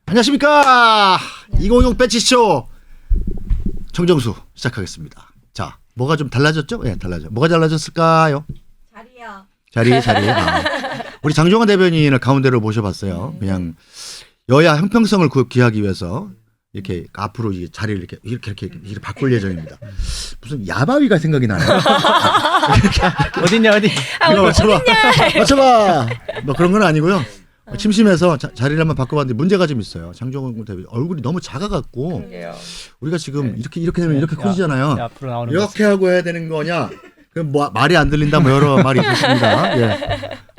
안녕하십니까. 2020 배치쇼 정정수 시작하겠습니다. 자, 뭐가 좀 달라졌죠? 예, 달라져. 뭐가 달라졌을까요? 자리. 우리 장종환 대변인을 가운데로 모셔봤어요. 그냥 여야 형평성을 구하기 위해서 이렇게 앞으로 이 자리를 이렇게 바꿀 예정입니다. 무슨 야바위가 생각이 나네요. 어딨냐. 맞춰봐. 뭐 그런 건 아니고요. 심심해서 자리를 한번 바꿔봤는데 문제가 좀 있어요. 장종원 대변인 얼굴이 너무 작아갖고 우리가 지금 이렇게 되면 이렇게 커지잖아요. 앞으로 나오는 이렇게 하고 해야 되는 거냐? 그럼 뭐 말이 안 들린다 뭐 여러 말이 있습니다. 예.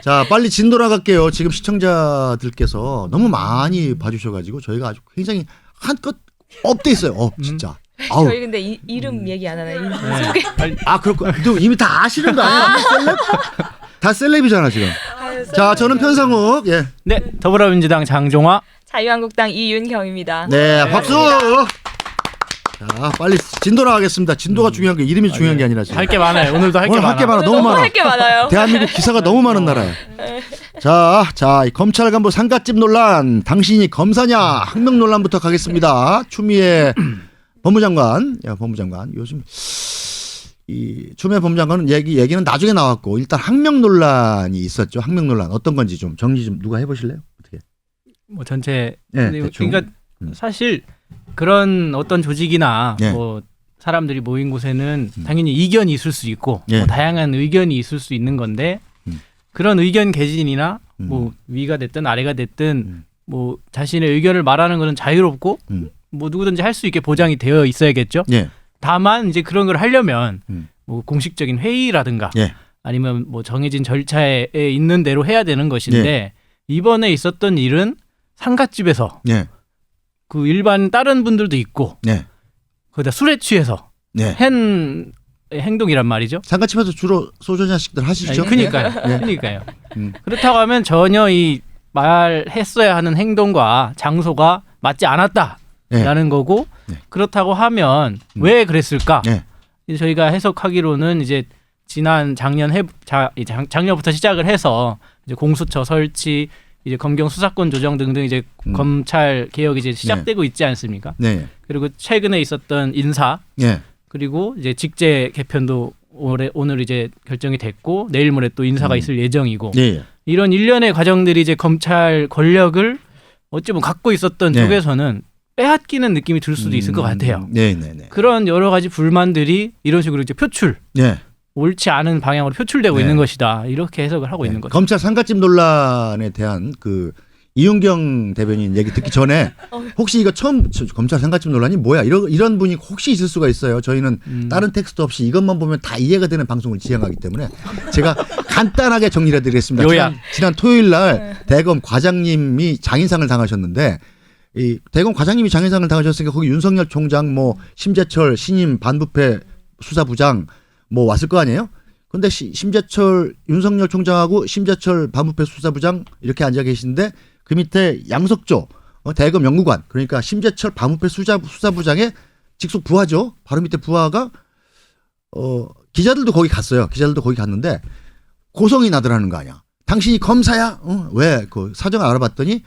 자, 빨리 진도나 갈게요. 지금 시청자들께서 너무 많이 봐주셔가지고 저희가 아주 굉장히 한껏 업돼 있어요. 진짜. 아우. 저희 근데 이름 얘기 안 하나요? 소개. 아, 그렇고 이미 다 아시는 거 아니야? 셀렙? 다 셀렙이잖아 지금. 자, 저는 편상욱. 예. 네, 더불어민주당 장종화. 자유한국당 이윤경입니다. 네, 박수. 자, 빨리 진도나 가겠습니다. 진도가 중요한 게 이름이 중요한 게 아니라 지금. 할 게 많아요. 오늘도 할 게 많아. 너무 많아. 할 게 많아요. 대한민국 기사가 너무 많은 나라예요. 자, 이 검찰 간부 상갓집 논란. 당신이 검사냐? 항명 논란부터 가겠습니다. 추미애 법무장관. 요즘 이 추미애 법무장관은 얘기는 나중에 나왔고 일단 항명 논란이 있었죠. 항명 논란 어떤 건지 좀 정리 좀 누가 해보실래요? 어떻게? 뭐 전체. 네, 그러니까 사실 그런 어떤 조직이나 네. 뭐 사람들이 모인 곳에는 당연히 이견이 있을 수 있고 네. 뭐 다양한 의견이 있을 수 있는 건데 그런 의견 개진이나 뭐 위가 됐든 아래가 됐든 뭐 자신의 의견을 말하는 것은 자유롭고 뭐 누구든지 할 수 있게 보장이 되어 있어야겠죠. 예. 다만 이제 그런 걸 하려면 뭐 공식적인 회의라든가 예. 아니면 뭐 정해진 절차에 있는 대로 해야 되는 것인데 예. 이번에 있었던 일은 상갓집에서 예. 그 일반 다른 분들도 있고 네. 거기다 술에 취해서 네. 한 행동이란 말이죠. 상갓집에서 주로 소주 잔씩들 하시죠? 그러니까요. 그렇다고 하면 전혀 이 말했어야 하는 행동과 장소가 맞지 않았다라는 거고 그렇다고 하면 왜 그랬을까? 저희가 해석하기로는 이제 지난 작년부터 시작을 해서 이제 공수처 설치, 이제 검경 수사권 조정 등등 이제 검찰 개혁이 이제 시작되고 있지 않습니까? 네. 그리고 최근에 있었던 인사, 그리고 이제 직제 개편도 오늘 이제 결정이 됐고 내일 모레 또 인사가 있을 예정이고 이런 일련의 과정들이 이제 검찰 권력을 어찌 보면 갖고 있었던 쪽에서는 빼앗기는 느낌이 들 수도 있을 것 같아요. 그런 여러 가지 불만들이 이런 식으로 이제 표출. 옳지 않은 방향으로 표출되고 있는 것이다. 이렇게 해석을 하고 있는 거죠. 검찰 상갓집 논란에 대한 그 이윤경 대변인 얘기 듣기 전에 혹시 이거 처음 검찰 상갓집 논란이 뭐야? 이런 분이 혹시 있을 수가 있어요. 저희는 다른 텍스트 없이 이것만 보면 다 이해가 되는 방송을 지향하기 때문에 제가 간단하게 정리해 드리겠습니다. 지난 토요일 날 대검 과장님이 장인상을 당하셨는데 이 대검 과장님이 장인상을 당하셨으니까 거기 윤석열 총장 뭐 심재철 신임 반부패 수사부장 뭐 왔을 거 아니에요? 근데 윤석열 총장하고 심재철 반부패 수사부장 이렇게 앉아 계신데 그 밑에 양석조 대검 연구관 그러니까 심재철 반부패 수사부장의 직속 부하죠. 바로 밑에 부하가 기자들도 거기 갔어요. 기자들도 거기 갔는데 고성이 나더라는 거 아니야. 당신이 검사야? 왜? 그 사정을 알아봤더니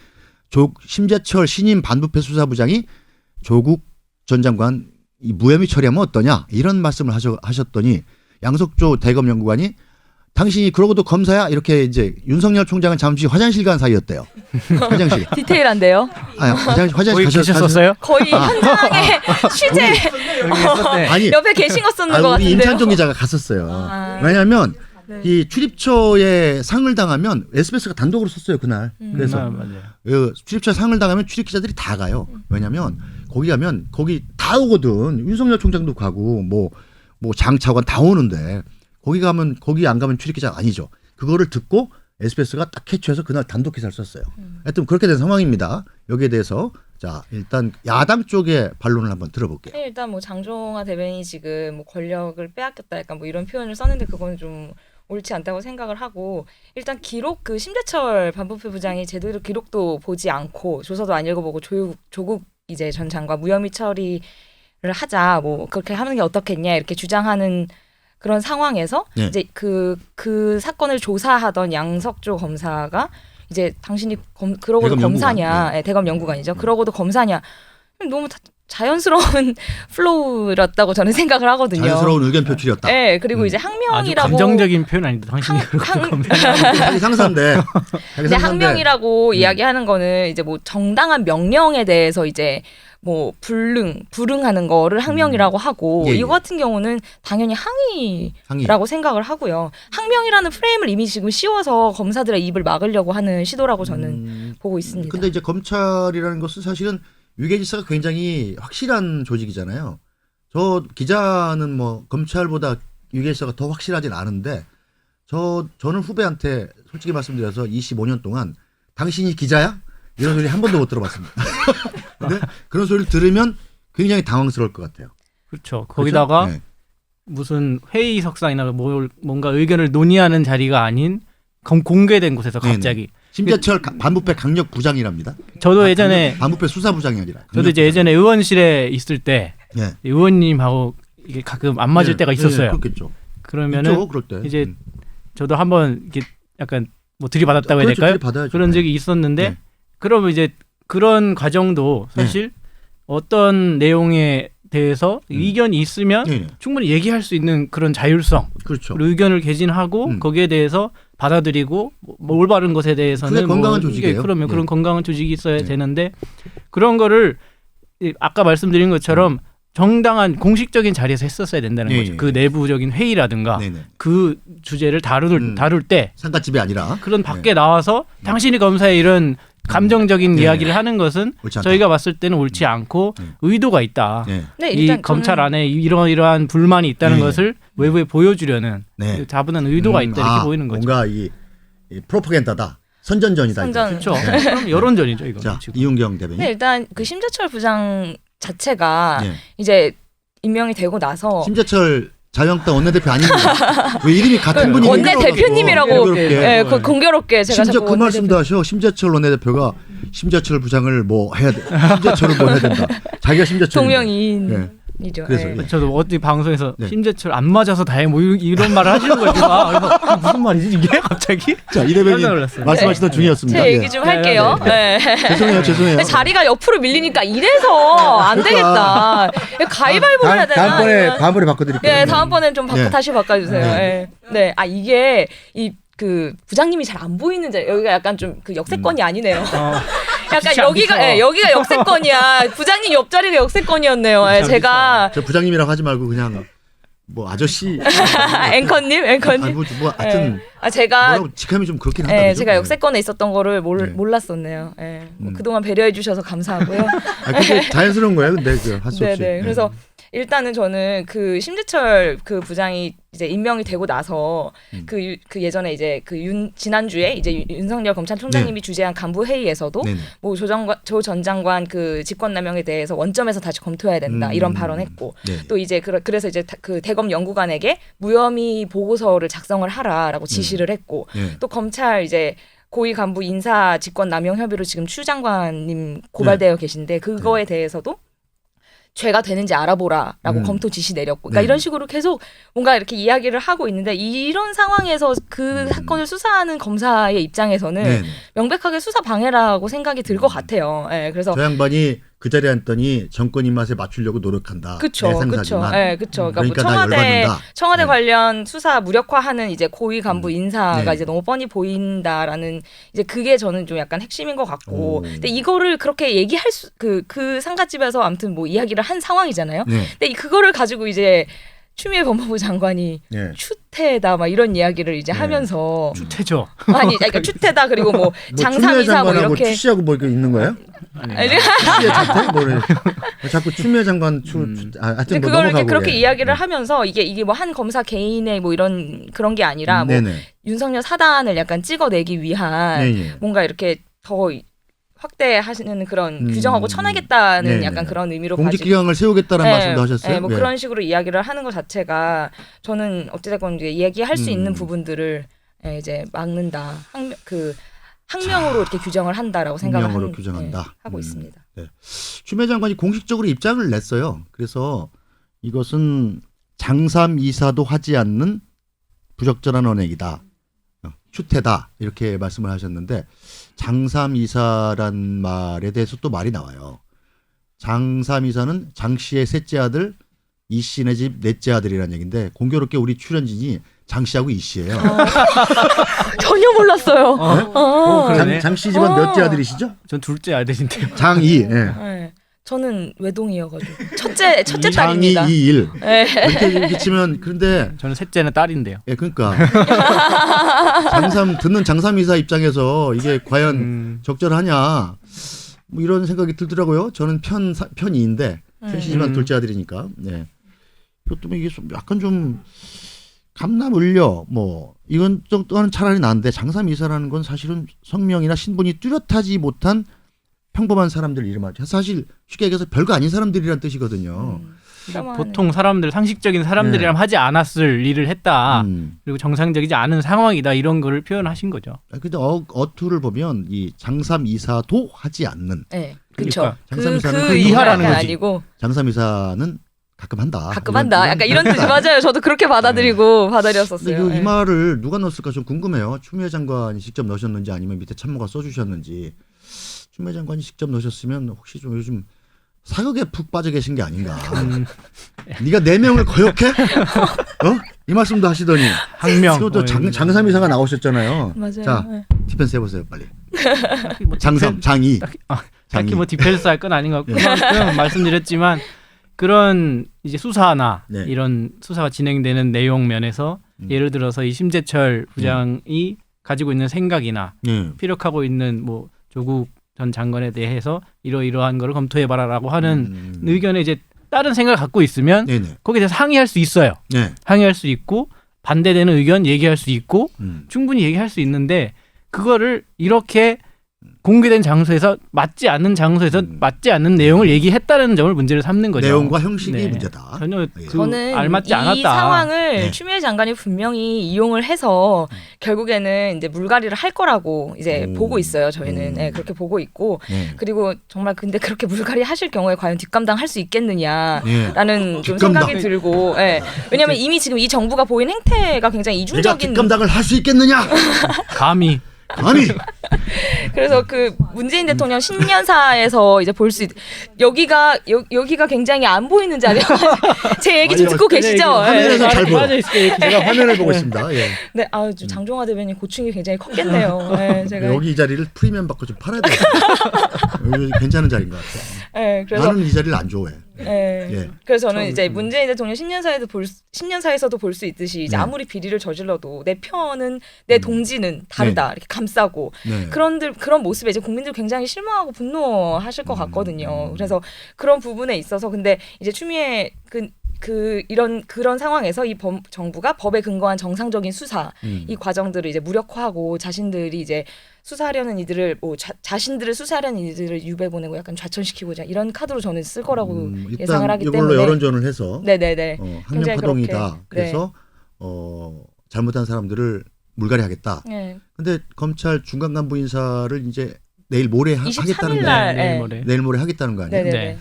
심재철 신임 반부패 수사부장이 조국 전 장관 이 무혐의 처리하면 어떠냐 이런 말씀을 하셨더니 양석조 대검 연구관이 당신이 그러고도 검사야 이렇게 이제 윤석열 총장은 잠시 화장실 간 사이였대요. 화장실. 디테일한데요. 아니, 화장실 가셨어요? 거의 현장에 취재 아니, 옆에 계신 것 같은데요. 우리 임찬종 기자가 갔었어요. 왜냐하면 이 출입처에 상을 당하면 SBS가 단독으로 썼어요 그날. 그래서 출입처에 상을 당하면 출입 기자들이 다 가요. 왜냐하면 거기 가면 거기 다 오거든. 윤석열 총장도 가고 뭐 장차관 다 오는데 거기 안 가면 출입 기자가 아니죠. 그거를 듣고 SBS가 딱 캐치해서 그날 단독 기사를 썼어요. 하여튼 그렇게 된 상황입니다. 여기에 대해서 자 일단 야당 쪽의 반론을 한번 들어볼게요. 네, 일단 뭐 장종화 대변인이 지금 뭐 권력을 빼앗겼다 약간 뭐 이런 표현을 썼는데 그거는 좀 옳지 않다고 생각을 하고 일단 기록 그 심재철 반부패 부장이 제대로 기록도 보지 않고 조서도 안 읽어보고 조국 이제 전 장관 무혐의 처리를 하자 뭐 그렇게 하는 게 어떻겠냐 이렇게 주장하는 그런 상황에서 이제 그 사건을 조사하던 양석조 검사가 이제 당신이 그러고도 대검 검사냐, 연구관. 네, 대검 연구관이죠. 그러고도 검사냐, 너무 자연스러운 플로우였다고 저는 생각을 하거든요. 자연스러운 의견 표출이었다. 네, 그리고 이제 아주 항명이라고 감정적인 표현 아닌데 당신이 그렇게 검사냐. 자기 상사인데. 근데 항명이라고 이야기하는 거는 이제 뭐 정당한 명령에 대해서 이제 뭐 불응하는 거를 항명이라고 하고 예, 예. 이거 같은 경우는 당연히 항의라고 생각을 하고요. 항명이라는 프레임을 이미 지금 씌워서 검사들의 입을 막으려고 하는 시도라고 저는 보고 있습니다. 근데 이제 검찰이라는 것은 사실은 위계질서가 굉장히 확실한 조직이잖아요. 저 기자는 뭐 검찰보다 위계질서가 더 확실하진 않은데 저는 후배한테 솔직히 말씀드려서 25년 동안 당신이 기자야? 이런 소리 한 번도 못 들어봤습니다. 근데 그런 소리를 들으면 굉장히 당황스러울 것 같아요. 그렇죠. 거기다가 네. 무슨 회의석상이나 뭔가 의견을 논의하는 자리가 아닌 공개된 곳에서 갑자기. 네네. 심재철 반부패 강력부장이랍니다. 저도 예전에 반부패 수사부장이 아니라. 저도 이제 예전에 의원실에 있을 때 네. 의원님하고 이게 가끔 안 맞을 네. 때가 있었어요. 네, 그렇겠죠. 그러면은 있죠, 그럴 때. 이제 저도 한번 이렇게 약간 뭐 들이받았다고 해야 그렇죠, 될까요? 들이받아야죠. 그런 적이 있었는데 네. 그러면 이제 그런 과정도 사실 어떤 내용에 대해서 의견이 있으면 네. 충분히 얘기할 수 있는 그런 자율성, 그렇죠. 의견을 개진하고 거기에 대해서 받아들이고 뭐 올바른 것에 대해서는 그게 건강한 뭐 조직이에요. 그러면 네. 그런 건강한 조직이 있어야 네. 되는데 그런 거를 아까 말씀드린 것처럼 정당한 공식적인 자리에서 했었어야 된다는 네, 거죠. 네. 그 내부적인 회의라든가 네네. 그 주제를 다룰 때 상가집이 아니라 그런 밖에 나와서 당신이 검사에 이런 감정적인 네. 이야기를 하는 것은 옳지 않다. 저희가 봤을 때는 옳지 않고 의도가 있다. 네. 네, 이 일단 검찰 저는 안에 이러이러한 불만이 있다는 네. 것을 외부에 보여주려는 네. 그 자분한 의도가 있다 이렇게 보이는 거죠. 뭔가 이 프로파간다다. 선전전이다. 선전. 이거. 그렇죠. 네. 그럼 여론전이죠 이거. 자, 지금. 이윤경 대변인. 네, 일단 그 심재철 부장 자체가 네. 이제 임명이 되고 나서 심재철 자유한국당 원내대표 아닙니다. 왜 이름이 같은 분이 원내 대표님이라고 네. 공교롭게 제가 심지어 자꾸 그 말씀도 하셔. 심재철 원내대표가 심재철 부장을 뭐 해야 돼. 심재철을 뭐 해야 된다. 자기가 심재철. 동명이인이죠. 그래서 네. 저도 어디 방송에서 네. 심재철 안 맞아서 다행 뭐 이런 말을 하시는 거예요. 그래서 그게 무슨 말이지 이게 갑자기? 자, 이 대변인 깜짝 놀랐어요. 말씀하시던 중이었습니다. 제 얘기 좀 할게요. 네. 죄송해요. 자리가 옆으로 밀리니까 이래서 안 되겠다. 가위바위보를 해야 되나? 다음번에 바꿔드릴게요. 네, 다음번엔 좀 다시 바꿔주세요. 네. 네. 아 이게 그 부장님이 잘 안 보이는 자리 여기가 약간 좀 그 역세권이 아니네요. 약간 빛이 안 비쳐. 여기가 역세권이야. 부장님 옆자리가 역세권이었네요. 제가 저 부장님이라고 하지 말고 그냥 뭐 아저씨 앵커님. 아니 뭐 하여튼 제가 뭐라고 직함이 좀 그렇긴 하다. 네, 그죠? 제가 역세권에 있었던 거를 네. 몰랐었네요. 네. 뭐 그동안 배려해 주셔서 감사하고요. 그게 자연스러운 거예요. 근데 그 할 수 없이. 네. 그래서 일단은 저는 그 심재철 그 부장이 이제 임명이 되고 나서 그 예전에 이제 지난주에 이제 윤석열 검찰총장님이 주재한 간부 회의에서도 네네. 뭐 조 전 장관 그 직권남용에 대해서 원점에서 다시 검토해야 된다 이런 발언했고 네. 또 이제 그래서 이제 그 대검 연구관에게 무혐의 보고서를 작성을 하라라고 지시를 했고 네. 또 검찰 이제 고위 간부 인사 직권 남용 혐의로 지금 추 장관님 고발되어 계신데 그거에 대해서도 죄가 되는지 알아보라라고 검토 지시 내렸고, 그러니까 이런 식으로 계속 뭔가 이렇게 이야기를 하고 있는데 이런 상황에서 그 사건을 수사하는 검사의 입장에서는 명백하게 수사 방해라고 생각이 들 것 같아요. 네, 그래서 저 양반이 그 자리에 앉더니 정권 입맛에 맞추려고 노력한다. 그렇죠. 네, 그렇죠. 그러니까 뭐 나 열받는다. 청와대 관련 수사 무력화하는 이제 고위 간부 인사가 네. 이제 너무 뻔히 보인다라는 이제 그게 저는 좀 약간 핵심인 것 같고, 근데 이거를 그렇게 얘기할 그 상가집에서 아무튼 뭐 이야기를 한 상황이잖아요. 네. 근데 그거를 가지고 이제 추미애 법무부 장관이 네. 추태다 막 이런 이야기를 이제 하면서 추태죠. 아니 그러니까 추태다 그리고 뭐 장삼이사 뭐 이렇게 추씨하고 뭐 이렇게 있는 거예요? 아니, 추씨의 자태? 뭐래? 자꾸 추미애 장관 하여튼 뭐 그걸 이렇게 넘어가고 그렇게 예. 이야기를 하면서 이게 뭐 한 검사 개인의 뭐 이런 그런 게 아니라 뭐 네네. 윤석열 사단을 약간 찍어내기 위한 네네. 뭔가 이렇게 더 확대하시는 그런 규정하고 쳐내겠다는 네네. 약간 그런 의미로 공직기강을 세우겠다는 말씀도 하셨어요. 네, 뭐 그런 식으로 이야기를 하는 것 자체가 저는 어찌됐건 이제 이야기할 수 있는 부분들을 이제 막는다. 항명으로 이렇게 규정을 한다라고 생각을 항명으로 규정한다. 하고 있습니다. 네. 추미애 장관이 공식적으로 입장을 냈어요. 그래서 이것은 장삼 이사도 하지 않는 부적절한 언행이다. 추태다 이렇게 말씀을 하셨는데 장삼이사란 말에 대해서 또 말이 나와요. 장삼이사는 장 씨의 셋째 아들 이 씨네 집 넷째 아들이라는 얘기인데 공교롭게 우리 출연진이 장 씨하고 이 씨예요. 전혀 몰랐어요. 장 씨 집은 몇째 아들이시죠? 전 둘째 아들인데요. 장이. 예. 네. 저는 외동이어가지고 첫째 딸입니다. 장이 이일. 네. 이렇게 치면 그런데 저는 셋째는 딸인데요. 예, 그러니까 듣는 장삼이사 입장에서 이게 과연 적절하냐 뭐 이런 생각이 들더라고요. 저는 편이인데 편씨지만 둘째 아들이니까. 네. 이것도 이게 좀 약간 좀 감남을려 뭐 이건 또는 차라리 나은데 장삼이사라는 건 사실은 성명이나 신분이 뚜렷하지 못한 평범한 사람들 이름 하죠. 사실 쉽게 얘기해서 별거 아닌 사람들이란 뜻이거든요. 보통 사람들 상식적인 사람들이랑 하지 않았을 일을 했다. 그리고 정상적이지 않은 상황이다. 이런 거를 표현하신 거죠. 근데 어투를 보면 이 장삼이사도 하지 않는. 네, 그렇죠. 장삼이사는 그 이하라는 거지. 아니고 장삼이사는 가끔 한다. 가끔 한다. 약간 이런 뜻이 맞아요. 저도 그렇게 받아들이고 받아들였었어요. 근데 이 말을 누가 넣었을까 좀 궁금해요. 추미애 장관이 직접 넣으셨는지 아니면 밑에 참모가 써주셨는지. 추미애 장관이 직접 넣으셨으면 혹시 좀 요즘 사극에 푹 빠져 계신 게 아닌가. 네가 4명을 거역해? 이 말씀도 하시더니 항명. 또 장삼이사가 나오셨잖아요. 맞아요. 자, 디펜스 해보세요 빨리. 장삼, 장이. 딱히 뭐 디펜스 할 건 아닌 것 같고 그만큼 말씀드렸지만 그런 이제 수사나 이런 수사가 진행되는 내용 면에서 예를 들어서 이 심재철 부장이 가지고 있는 생각이나 피력하고 있는 뭐 조국 전 장관에 대해서 이러이러한 거를 검토해봐라라고 하는 의견에 이제 다른 생각을 갖고 있으면 거기에 대해서 항의할 수 있어요. 항의할 수 있고 반대되는 의견 얘기할 수 있고 충분히 얘기할 수 있는데 그거를 이렇게 공개된 장소에서 맞지 않는 장소에서 맞지 않는 내용을 얘기했다는 점을 문제를 삼는 거죠. 내용과 형식이 문제다. 전혀 저는 알맞지 이 않았다. 상황을 추미애 장관이 분명히 이용을 해서 결국에는 이제 물갈이를 할 거라고 이제 보고 있어요. 저희는 그렇게 보고 있고 그리고 정말 근데 그렇게 물갈이 하실 경우에 과연 뒷감당 할 수 있겠느냐라는 좀 생각이 들고 왜냐하면 이미 지금 이 정부가 보인 행태가 굉장히 이중적인. 내가 뒷감당을 할 수 있겠느냐? 감히. 아니. 그래서 그 문재인 대통령 신년사에서 이제 볼 수 여기가 굉장히 안 보이는 자리야. 제 얘기 좀 듣고 계시죠? 화면에서 잘 보여. 제가 화면을 보고 있습니다. 예. 네, 장종화 대변인 고충이 굉장히 컸겠네요. 네, 제가 여기 이 자리를 프리미엄 받고 좀 팔아야 돼요. 여기 괜찮은 자리인 것 같아요. 네, 그래서 나는 이 자리를 안 좋아해. 네. 그래서 저는 이제 문재인 대통령 신년사에서도 볼 수 있듯이 이제 아무리 비리를 저질러도 내 편은 내 동지는 다르다 이렇게 감싸고 그런 모습에 이제 국민들 굉장히 실망하고 분노하실 것 같거든요. 그래서 그런 부분에 있어서 근데 이제 추미애 그런 상황에서 이 정부가 법에 근거한 정상적인 수사 이 과정들을 이제 무력화하고 자신들이 이제 수사하려는 이들을 자신들을 수사하려는 이들을 유배 보내고 약간 좌천시키고자 이런 카드로 저는 쓸 거라고 예상을 하기 때문에 이걸로 여론전을 해서 네네네 학년 파동이다. 그래서 잘못한 사람들을 물갈이하겠다. 근데 검찰 중간 간부 인사를 이제 내일 모레 하겠다는 거 아니에요? 내일 모레 하겠다는 거 아니에요? 네네.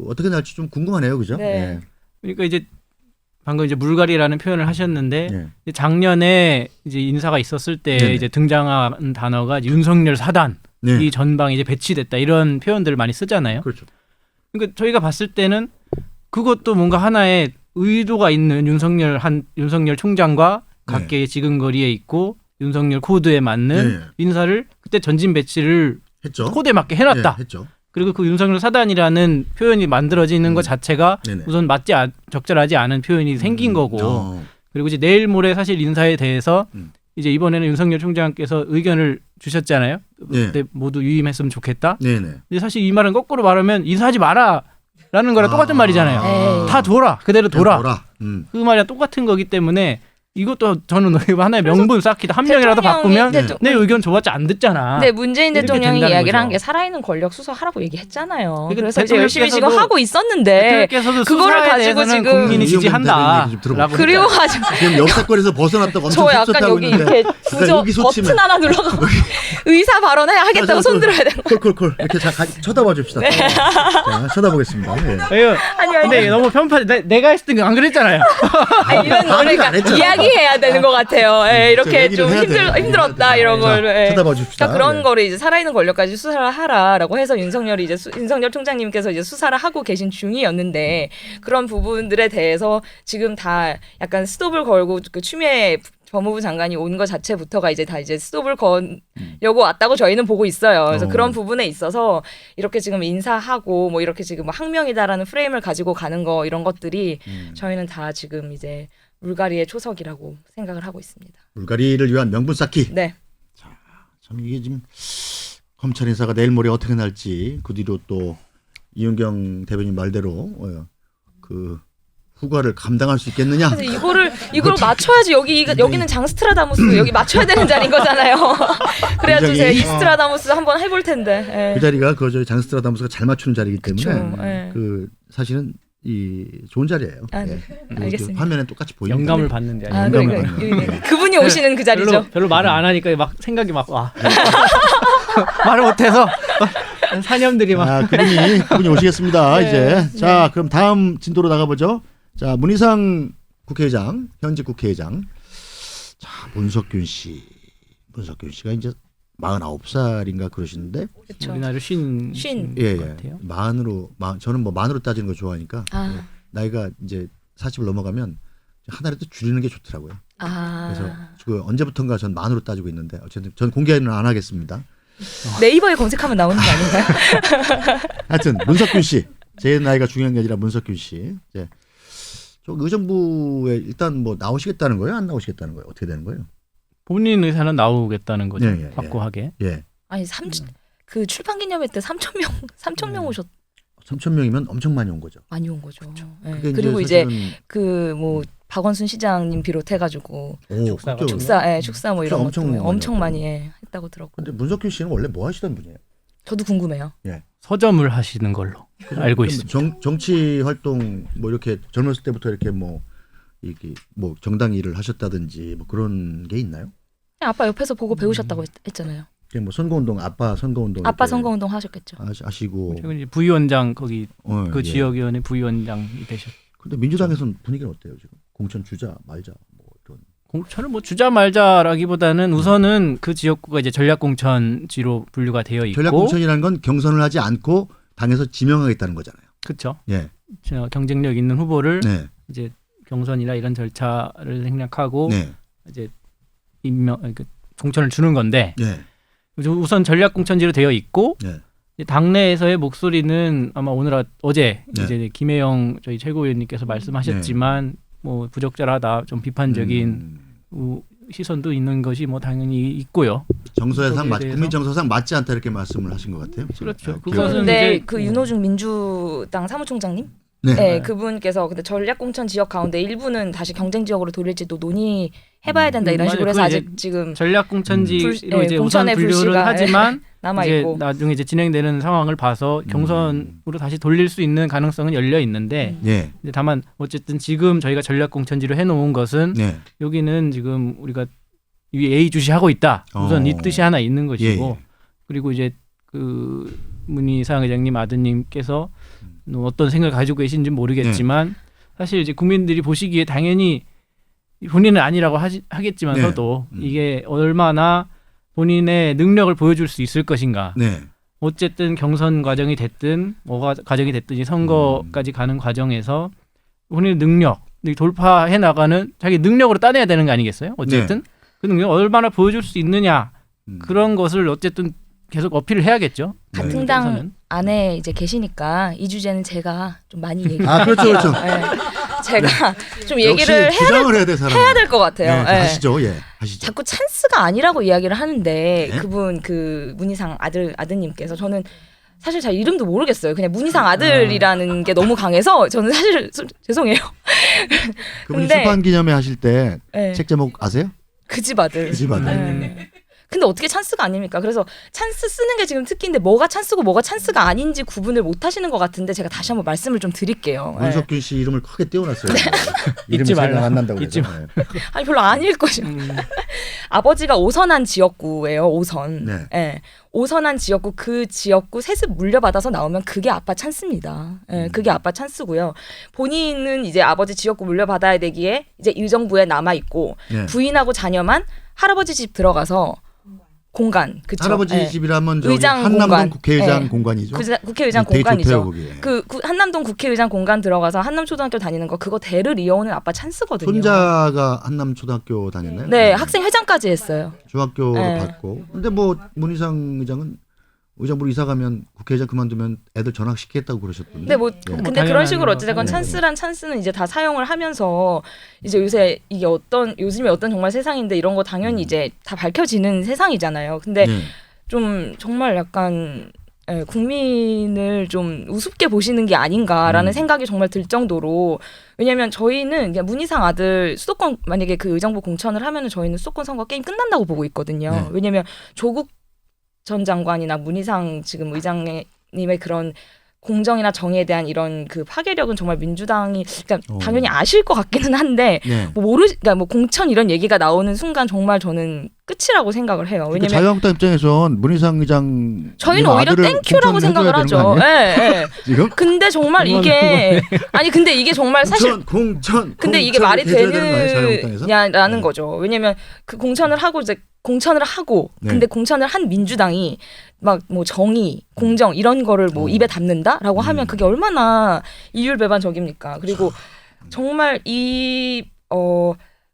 어떻게 날지 좀 궁금하네요, 그죠? 네. 그러니까 이제 방금 이제 물갈이라는 표현을 하셨는데 작년에 이제 인사가 있었을 때 이제 등장한 단어가 윤석열 사단 이 전방에 이제 배치됐다 이런 표현들을 많이 쓰잖아요. 그렇죠. 그러니까 저희가 봤을 때는 그것도 뭔가 하나의 의도가 있는 윤석열 총장과 각계의 지근거리에 있고 윤석열 코드에 맞는 인사를 그때 전진 배치를 했죠. 코드에 맞게 해놨다. 했죠. 그리고 그 윤석열 사단이라는 표현이 만들어지는 것 자체가 우선 적절하지 않은 표현이 생긴 거고 그리고 이제 내일 모레 사실 인사에 대해서 이제 이번에는 윤석열 총장께서 의견을 주셨잖아요. 그때 모두 유임했으면 좋겠다. 근데 사실 이 말은 거꾸로 말하면 인사하지 마라라는 거랑 똑같은 말이잖아요. 다 둬라. 그대로 둬라. 그 말이랑 똑같은 거기 때문에 이것도 저는 하나의 명분 쌓기다. 한 명이라도 바꾸면 내 의견 줘봤자 안 듣잖아. 네, 문재인 대통령이 이야기를 한 게 살아있는 권력 수사하라고 얘기했잖아요. 그래서 이제 열심히 지금 하고 있었는데 그거를 가지고 지금 국민이 지지한다. 그리고 가지고 지금 역사권에서 벗어났다고 엄청 저 약간 여기 이렇게 버튼 하나 눌러가고 의사 발언 하겠다고 손 들어야 되는 거. 콜 이렇게 쳐다봐 줍시다. 자, 쳐다보겠습니다. 아니 근데 너무 편파. 내가 했을 때 안 그랬잖아요. 이런 이야기 얘기해야 되는 것 같아요. 예, 이렇게 좀 힘들었다 이런 걸. 예. 쳐다봐 줍시다. 그러니까 그런 거를 이제 살아있는 권력까지 수사를 하라라고 해서 윤석열이 이제 윤석열 총장님께서 이제 수사를 하고 계신 중이었는데 그런 부분들에 대해서 지금 다 약간 스톱을 걸고 그 추미애 법무부 장관이 온 것 자체부터가 이제 다 이제 스톱을 거려고 왔다고 저희는 보고 있어요. 그래서 그런 부분에 있어서 이렇게 지금 인사하고 뭐 이렇게 지금 뭐 항명이다라는 프레임을 가지고 가는 거 이런 것들이 저희는 다 지금 이제 물갈이의 초석이라고 생각을 하고 있습니다. 물갈이를 위한 명분 쌓기. 네. 자, 참 이게 지금 검찰 인사가 내일 모레 어떻게 날지 그 뒤로 또 이윤경 대변인 말대로 그 후과를 감당할 수 있겠느냐? 그래서 이걸 맞춰야지 여기는 장스트라다무스 여기 맞춰야 되는 자리인 거잖아요. 그래가지고 제가 이스트라다무스 한번 해볼 텐데. 예. 그 자리가 그 장스트라다무스가 잘 맞추는 자리이기 때문에 그쵸, 예. 그 사실은 이 좋은 자리예요. 아, 네. 예. 알겠습니다. 화면에 똑같이 보이는 영감을 받는데 아, 영감을 그러니까 그분이 오시는 그 자리죠. 별로 말을 안 하니까 막 생각이 막 와. 말을 못해서 사념들이 막. 아, 그분이 오시겠습니다. 네. 이제 자 그럼 다음 진도로 나가보죠. 자 문희상 국회의장 현직 국회의장 자 문석균 씨가 이제 49살인가 그러시는데 그렇죠. 우리나라 쉰 예. 같아요. 저는 뭐 만으로 따지는 거 좋아하니까 나이가 이제 40을 넘어가면 하나라도 줄이는 게 좋더라고요. 그래서 그 언제부턴가 전 만으로 따지고 있는데 어쨌든 전 공개는 안 하겠습니다. 네이버에 검색하면 나오는 거 아닌가요? 하여튼 문석균 씨, 제 나이가 중요한 게 아니라 문석균 씨. 이제 저 의정부에 일단 뭐 나오시겠다는 거예요? 안 나오시겠다는 거예요? 어떻게 되는 거예요? 본인 의사는 나오겠다는 거죠. 예. 확고하게. 예. 아니 그 출판 기념회 때 3,000명 오셨. 3,000명이면 엄청 많이 온 거죠. 많이 온 거죠. 네. 그게 그리고 이제 그 뭐 박원순 시장님 비롯해가지고 축사 뭐 이런 엄청 많이 했다고 들었고. 근데 문석균 씨는 원래 뭐 하시던 분이에요? 저도 궁금해요. 예. 서점을 하시는 걸로 알고 있습니다. 정치 활동 뭐 이렇게 젊었을 때부터 이렇게 뭐 정당 일을 하셨다든지 뭐 그런 게 있나요? 아빠 옆에서 보고 배우셨다고 했잖아요. 뭐 선거운동 아빠 선거운동 하셨겠죠. 하시고 최근 이제 부위원장 거기 그 예. 지역위원회 부위원장이 되셨. 근데 민주당에서는 분위기는 어때요 지금? 공천 주자 말자 뭐 이런. 공천을 뭐 주자 말자라기보다는 우선은 그 지역구가 이제 전략공천지로 분류가 되어 있고. 전략공천이라는 건 경선을 하지 않고 당에서 지명하겠다는 거잖아요. 그렇죠. 예. 경쟁력 있는 후보를 네. 이제 경선이나 이런 절차를 생략하고 네. 이제 공천을 주는 건데. 네. 우선 전략공천지로 되어 있고 네. 당내에서의 목소리는 아마 어제 네. 이제 김혜영 저희 최고위원님께서 말씀하셨지만 뭐 부적절하다 좀 비판적인 시선도 있는 것이 뭐 당연히 있고요. 정서상 국민 정서상 맞지 않다 이렇게 말씀을 하신 것 같아요. 그렇죠. 그런데 그 윤호중 민주당 사무총장님, 네, 그분께서 근데 전략공천 지역 가운데 일부는 다시 경쟁 지역으로 돌릴지도 논의해봐야 된다 이런 식으로 해서 아직 지금 전략공천지로 이제 우선 분류를 하지만 남아 이제 있고 나중에 이제 진행되는 상황을 봐서 경선으로 다시 돌릴 수 있는 가능성은 열려 있는데 이제 다만 어쨌든 지금 저희가 전략공천지로 해놓은 것은 여기는 지금 우리가 예의주시하고 있다. 우선 이 뜻이 하나 있는 것이고 그리고 이제 그 문희상 회장님 아드님께서 어떤 생각을 가지고 계신지 모르겠지만 사실 이제 국민들이 보시기에 당연히 본인은 아니라고 하겠지만서도 이게 얼마나 본인의 능력을 보여줄 수 있을 것인가. 어쨌든 경선 과정이 됐든 뭐가 과정이 됐든지 선거까지 가는 과정에서 본인의 능력 돌파해 나가는 자기 능력으로 따내야 되는 거 아니겠어요? 어쨌든 그 능력 얼마나 보여줄 수 있느냐 그런 것을 어쨌든 계속 어필을 해야겠죠. 같은 당 안에 이제 계시니까 이 주제는 제가 좀 많이 얘기해요. 그렇죠. 네. 제가 좀 얘기를 해야 될 것 같아요. 네, 하시죠. 예, 하시죠. 자꾸 찬스가 아니라고 이야기를 하는데 그분 그 문희상 아드님께서 저는 사실 잘 이름도 모르겠어요. 그냥 문희상 아들이라는 게 너무 강해서 저는 사실 죄송해요. 그분이 출판 기념회 하실 때 책 제목 아세요? 그 집 아들. 그 집 아들. 근데 어떻게 찬스가 아닙니까? 그래서 찬스 쓰는 게 지금 특기인데 뭐가 찬스고 뭐가 찬스가 아닌지 구분을 못 하시는 것 같은데 제가 다시 한번 말씀을 좀 드릴게요. 문석균 씨 이름을 크게 띄워놨어요. 이름이 잊지 말라. 생각 안 난다고 잊지 그래서. 아니 별로 아닐 거죠. 아버지가 오선한 지역구예요. 오선. 네. 예. 오선한 지역구 그 지역구 세습 물려받아서 나오면 그게 아빠 찬스입니다. 예, 그게 아빠 찬스고요. 본인은 이제 아버지 지역구 물려받아야 되기에 이제 의정부에 남아 있고 네. 부인하고 자녀만 할아버지 집 들어가서 공간. 그쵸? 할아버지 예. 집이라면 저기 의장 한남동 공간. 국회의장 예. 공간이죠. 국회의장 되게 공간이죠. 좋대요, 거기. 한남동 국회의장 공간 들어가서 한남초등학교 다니는 거 그거 대를 이어오는 아빠 찬스거든요. 손자가 한남초등학교 다녔나요? 네, 학생 회장까지 했어요. 중학교로 네. 받고. 근데 뭐 문희상 의장은 의정부로 이사 가면 국회의장 그만두면 애들 전학시키겠다고 그러셨던데. 근데 뭐 예. 근데 그런 식으로 어찌됐건 네. 찬스란 찬스는 이제 다 사용을 하면서 이제 요새 이게 요즘에 어떤 정말 세상인데 이런 거 당연히 이제 다 밝혀지는 세상이잖아요. 근데 네. 좀 정말 약간 국민을 좀 우습게 보시는 게 아닌가라는 생각이 정말 들 정도로 왜냐하면 저희는 그냥 문희상 아들 수도권 만약에 그 의정부 공천을 하면은 저희는 수도권 선거 게임 끝난다고 보고 있거든요. 네. 왜냐하면 조국 전 장관이나 문희상 지금 의장님의 그런 공정이나 정의에 대한 이런 그 파괴력은 정말 민주당이 그러니까 당연히 아실 것 같기는 한데 네. 뭐 그러니까 뭐 공천 이런 얘기가 나오는 순간 정말 저는 끝이라고 생각을 해요. 그러니까 왜냐면 자유한국당 입장에선 문희상 의장 저희는 오히려 땡큐라고 생각을 하죠. 예, 예. 지금? 근데 정말 이게 아니 근데 이게 정말 사실 공천. 근데 이게 말이 자유한국당에서? 되느냐라는 네. 거죠. 왜냐면 그 공천을 하고 이제 공천을 하고 네. 근데 공천을 한 민주당이 막 뭐 정의, 공정 이런 거를 뭐 입에 담는다라고 하면 그게 얼마나 이율배반적입니까? 그리고 정말 이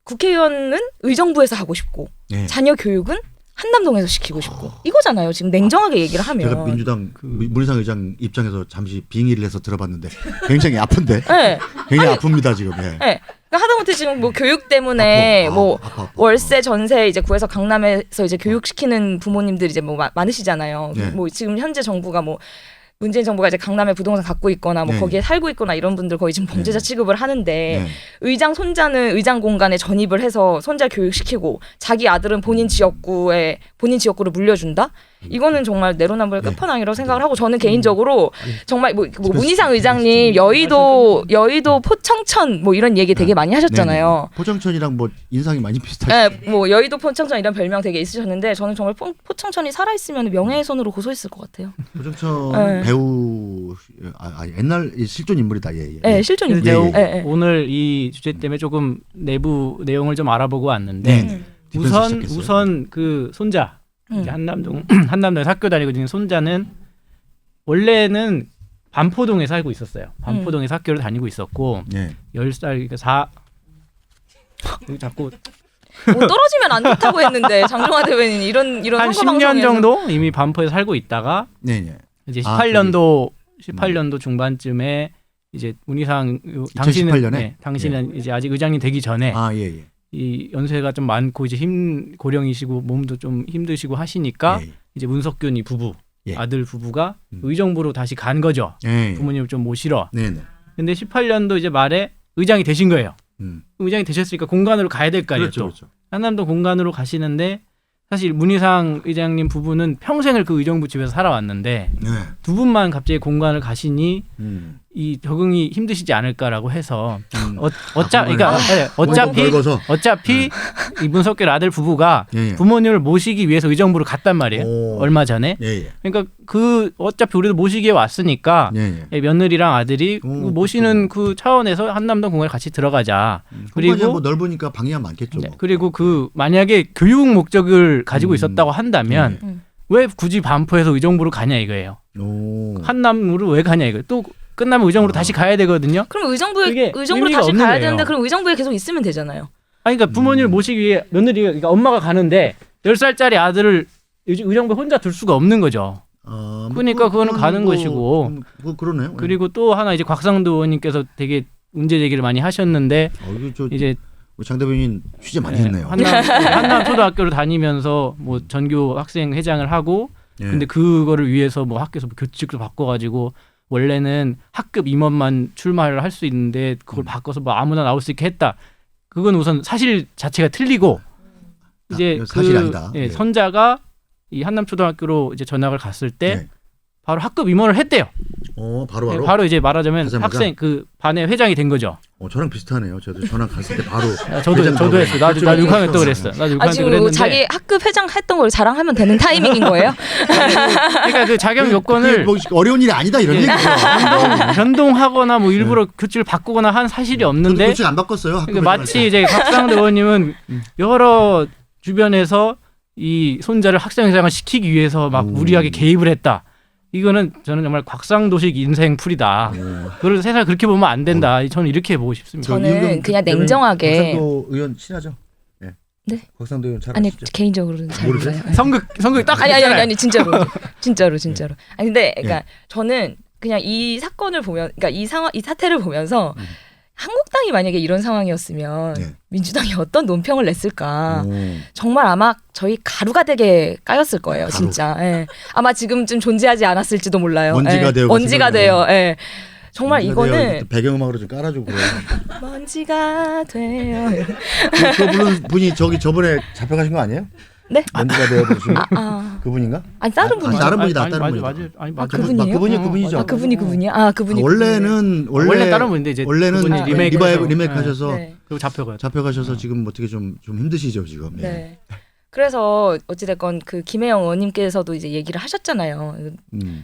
국회의원은 의정부에서 하고 싶고 네. 자녀 교육은 한남동에서 시키고 싶고 이거잖아요. 지금 냉정하게 얘기를 하면. 제가 민주당 문희상 의장 입장에서 잠시 빙의를 해서 들어봤는데 굉장히 아픈데. 네. 굉장히 아픕니다 지금. 예. 네. 그러니까 하다못해 지금 뭐 교육 때문에 뭐 아파. 월세 전세 이제 구해서 강남에서 이제 교육시키는 부모님들이 이제 뭐 많으시잖아요. 네. 뭐 지금 현재 정부가 뭐 문재인 정부가 이제 강남에 부동산 갖고 있거나 뭐 네. 거기에 살고 있거나 이런 분들 거의 지금 범죄자 취급을 하는데 네. 의장 손자는 의장 공간에 전입을 해서 손자 교육시키고 자기 아들은 본인 지역구를 물려준다? 이거는 정말 내로남불 네. 끝판왕이라고 생각을 하고 저는 개인적으로 정말 뭐 문희상 의장님 여의도 포청천 뭐 이런 얘기 되게 많이 하셨잖아요. 네네. 포청천이랑 뭐 인상이 많이 비슷하죠. 네, 뭐 여의도 포청천 이런 별명 되게 있으셨는데 저는 정말 포청천이 살아있으면 명예훼손으로 고소했을 것 같아요. 포청천 네. 배우 옛날 실존 인물이다. 예. 네, 실존 예, 인물. 예. 네. 오늘 이 주제 때문에 조금 내부 내용을 좀 알아보고 왔는데 네. 우선 그 손자 이제 한남동에 학교 다니고 있는 손자는 원래는 반포동에 살고 있었어요. 반포동에서 학교를 다니고 있었고 네. 10살 그러니까 자꾸 뭐 떨어지면 안 좋다고 했는데 장종화 대변인 이런 한 선거 10년 방송에서 정도 이미 반포에 살고 있다가 네. 이제 18년도 중반쯤에 이제 문희상 2018 년에? 네, 당신은 이제 아직 의장님 되기 전에 예. 이 연세가 좀 많고 이제 고령이시고 몸도 좀 힘드시고 하시니까 예. 이제 문석균 이 부부 예. 아들 부부가 의정부로 다시 간 거죠. 예. 부모님을 좀 모시러. 네네. 근데 18년도 이제 말에 의장이 되신 거예요. 의장이 되셨으니까 공간으로 가야 될 거 아니에요. 또 그렇죠. 한남동 공간으로 가시는데 사실 문희상 의장님 부부는 평생을 그 의정부 집에서 살아왔는데 네. 두 분만 갑자기 공간을 가시니 이 적응이 힘드시지 않을까라고 해서 어차피 이 문석균 아들 부부가 예. 부모님을 모시기 위해서 의정부를 갔단 말이에요. 오. 얼마 전에. 예. 그러니까 그 어차피 우리도 모시기에 왔으니까 예. 며느리랑 아들이 오, 모시는 그 차원에서 한남동 공간에 같이 들어가자. 그리고 뭐 넓으니까 방해가 많겠죠. 네, 뭐. 그리고 그 만약에 교육 목적을 가지고 있었다고 한다면 왜 굳이 반포에서 의정부로 가냐 이거예요. 오. 한남으로 왜 가냐 이거예요. 또 끝나면 의정부로 다시 가야 되거든요. 그럼 의정부로 의미가 다시 없는 가야 거예요. 되는데 그럼 의정부에 계속 있으면 되잖아요. 아니 그러니까 부모님을 모시기 위해 며느리가 그러니까 엄마가 가는데 10살짜리 아들을 의정부에 혼자 둘 수가 없는 거죠. 그러니까 그거는 가는 것이고. 그러네요. 그리고 또 하나 이제 곽상도 의원님께서 되게 문제 제기를 많이 하셨는데 이제 장 대변인 취재 많이 했네요. 한남 초등학교를 다니면서 뭐 전교 학생 회장을 하고 근데 그거를 위해서 뭐 학교에서 뭐 교칙도 바꿔가지고 원래는 학급 임원만 출마를 할 수 있는데 그걸 바꿔서 뭐 아무나 나올 수 있게 했다. 그건 우선 사실 자체가 틀리고 이제 사실이 아니다. 예, 선자가 이 한남초등학교로 이제 전학을 갔을 때 네. 바로 학급 임원을 했대요. 바로 네, 바로 이제 말하자면 가자마자? 학생 그 반의 회장이 된 거죠. 저랑 비슷하네요. 저도 전학 갔을 때 바로 저도 했어요. 나도 6학년 때 그랬어. 나도 6학년 때 지금 그랬는데. 자기 학급 회장 했던 걸 자랑하면 되는 타이밍인 거예요? 그러니까 그 자격 요건을 뭐 어려운 일이 아니다 이런 얘기죠. 변동하거나 뭐 일부러 교칙을 바꾸거나 한 사실이 없는데 교칙 안 바꿨어요. 학급 그러니까 마치 이제 곽상도 의원님은 여러 주변에서 이 손자를 학생회장을 시키기 위해서 막 무리하게 개입을 했다. 이거는 저는 정말 곽상도식 인생풀이다. 그걸 세상을 그렇게 보면 안 된다. 저는 이렇게 보고 싶습니다. 저는 그냥 냉정하게 곽상도 의원 친하죠? 네. 네? 곽상도 의원 잘 아니 아시죠? 개인적으로는 잘 모르세요? 몰라요. 네. 선극 딱 아니 진짜로. 아니 근데 그러니까 저는 그냥 이 사건을 보면 그러니까 이 사태를 보면서 한국당이 만약에 이런 상황이었으면 네. 민주당이 어떤 논평을 냈을까 정말 아마 저희 가루가 되게 까였을 거예요. 가루. 진짜 예. 아마 지금쯤 존재하지 않았을지도 몰라요. 먼지가 예. 되어 먼지가 돼요. 예. 정말 이거는 배경음악으로 좀 깔아주고 그래요. 먼지가 돼요. 그 부른 분이 저번에 잡혀가신 거 아니에요? 네? 먼지가 되어 보시면 아. 그분인가? 아니 다른 분이 다른 분이다. 아니, 다른 분이다. 맞아요. 아니 아, 맞아요. 그분이에요? 그분이죠. 아 그분이요? 아 그분이 원래는 다른 분인데 이제 원래는 그분이 리메이크하셔서 네. 그리고 잡혀가요. 잡혀가셔서 지금 어떻게 좀 힘드시죠 지금. 예. 네. 그래서 어찌됐건 그 김혜영 의원님께서도 이제 얘기를 하셨잖아요.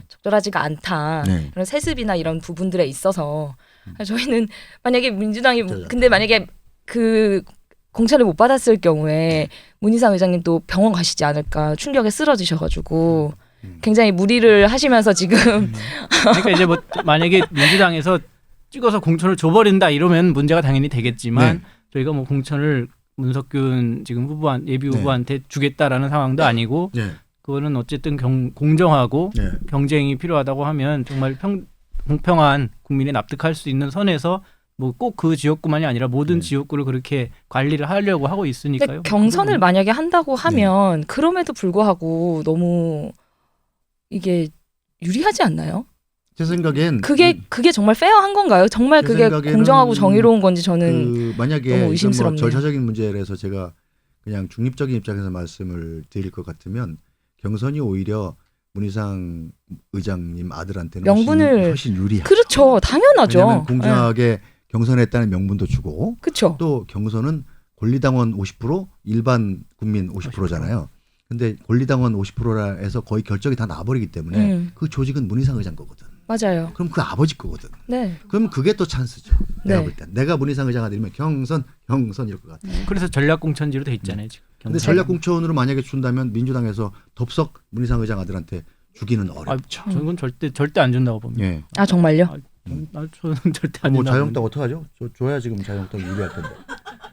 적절하지가 않다. 네. 이런 세습이나 이런 부분들에 있어서 저희는 만약에 민주당이 근데 만약에 그 공천을 못 받았을 경우에 문희상 의장님 또 병원 가시지 않을까 충격에 쓰러지셔가지고 굉장히 무리를 하시면서 지금 그러니까 이제 뭐 만약에 민주당에서 찍어서 공천을 줘버린다 이러면 문제가 당연히 되겠지만 네. 저희가 뭐 공천을 문석균 지금 예비 후보한테 주겠다라는 상황도 아니고 네. 그거는 어쨌든 공정하고 네. 경쟁이 필요하다고 하면 정말 공평한 국민이 납득할 수 있는 선에서 뭐 꼭 그 지역구만이 아니라 모든 지역구를 그렇게 관리를 하려고 하고 있으니까요. 근데 경선을 만약에 한다고 하면 그럼에도 불구하고 너무 이게 유리하지 않나요? 제 생각엔 그게 정말 페어한 건가요? 정말 그게 생각에는 공정하고 정의로운 건지 저는 만약에 너무 이건 의심스럽네요. 절차적인 문제라서 제가 그냥 중립적인 입장에서 말씀을 드릴 것 같으면 경선이 오히려 문희상 의장님 아들한테는 명분을 훨씬 유리해요. 그렇죠. 당연하죠. 왜냐하면 공정하게 경선했다는 명분도 주고 그렇죠. 또 경선은 권리당원 50% 일반 국민 50%잖아요. 근데 권리당원 50%라 해서 거의 결정이 다 나버리기 때문에 그 조직은 문희상 의장 거거든. 맞아요. 그럼 그 아버지 거거든. 네. 그럼 그게 또 찬스죠. 내가 네. 볼 땐. 내가 문희상 의장 아들이면 경선 이럴 것 같아. 그래서 전략공천지로 돼 있잖아요. 지금. 근데 전략공천으로 만약에 준다면 민주당에서 덥석 문희상 의장 아들한테 주기는 어렵죠. 저는 절대 안 준다고 봅니다. 예. 아 정말요? 저는 절대 안 뭐 준다고 자유한국당 어떡하죠? 줘야 지금 자유한국당 유리할 텐데.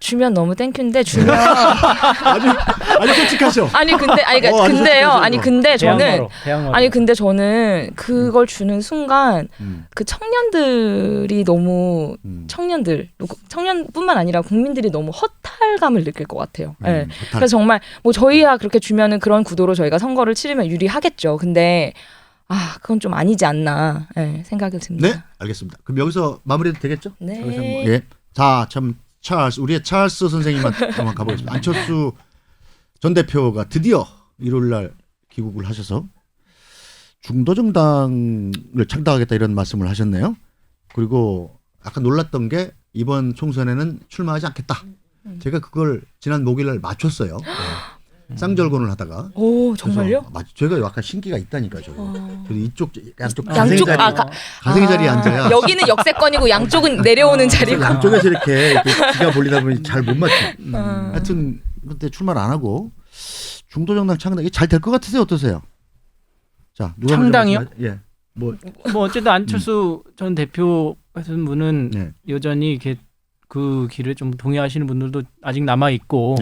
주면 너무 땡큐인데 주면 아주 솔직하셔. 아니 근데 아주 근데요. 솔직하죠. 아니 근데 저는 대항마로. 아니 근데 저는 그걸 주는 순간 그 청년들이 너무 청년뿐만 아니라 국민들이 너무 허탈감을 느낄 것 같아요. 네. 그래서 정말 뭐 저희야 그렇게 주면은 그런 구도로 저희가 선거를 치르면 유리하겠죠. 근데 그건 좀 아니지 않나 생각이 듭니다. 네, 알겠습니다. 그럼 여기서 마무리해도 되겠죠? 네. 예. 자, 참 우리의 찰스 선생님한테 한번 가보겠습니다. 안철수 전 대표가 드디어 1월 날 귀국을 하셔서 중도 정당을 창당하겠다 이런 말씀을 하셨네요. 그리고 아까 놀랐던 게 이번 총선에는 출마하지 않겠다. 제가 그걸 지난 목요일 날 맞췄어요. 쌍절곤을 하다가. 오 정말요? 제가 약간 신기가 있다니까 저도. 이쪽 양쪽 양쪽 가생의 자리에 앉아야. 여기는 역세권이고 양쪽은 내려오는 자리고. 양쪽에서 이렇게 기가 몰리다 보니 잘 못 맞춰. 하여튼 그때 출마를 안 하고 중도 정당 창당 이게 잘 될 것 같으세요? 어떠세요? 자, 누가 창당이요? 예. 뭐 어쨌든 안철수 전 대표 같은 분은 네. 여전히 이렇게 그 길을 좀 동의하시는 분들도 아직 남아 있고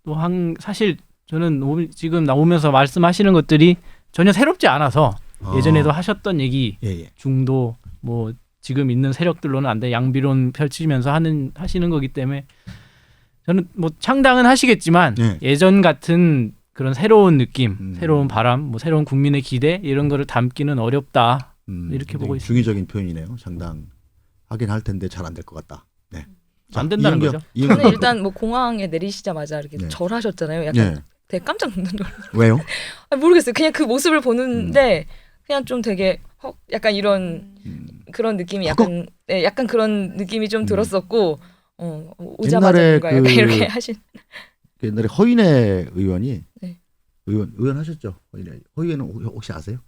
또 사실 저는 지금 나오면서 말씀하시는 것들이 전혀 새롭지 않아서 예전에도 하셨던 얘기 중도 뭐 지금 있는 세력들로는 안 돼 양비론 펼치면서 하시는 거기 때문에 저는 뭐 창당은 하시겠지만 예전 같은 그런 새로운 느낌, 새로운 바람, 뭐 새로운 국민의 기대 이런 거를 담기는 어렵다 이렇게 보고 있습니다. 중의적인 표현이네요. 창당 하긴 할 텐데 잘 안 될 것 같다. 네. 안 된다는 거죠. 저는 일단 뭐 공항에 내리시자마자 이렇게 네. 절하셨잖아요. 약간 네. 되게 깜짝 놀랐어요. 왜요? 모르겠어요. 그냥 그 모습을 보는데 그냥 좀 되게 약간 이런 그런 느낌이 약간 네, 약간 그런 느낌이 좀 들었었고 오자마자 뭔가 약간 이렇게 하신. 옛날에 허인애 의원이 네. 의원 하셨죠? 허인애는 혹시 아세요?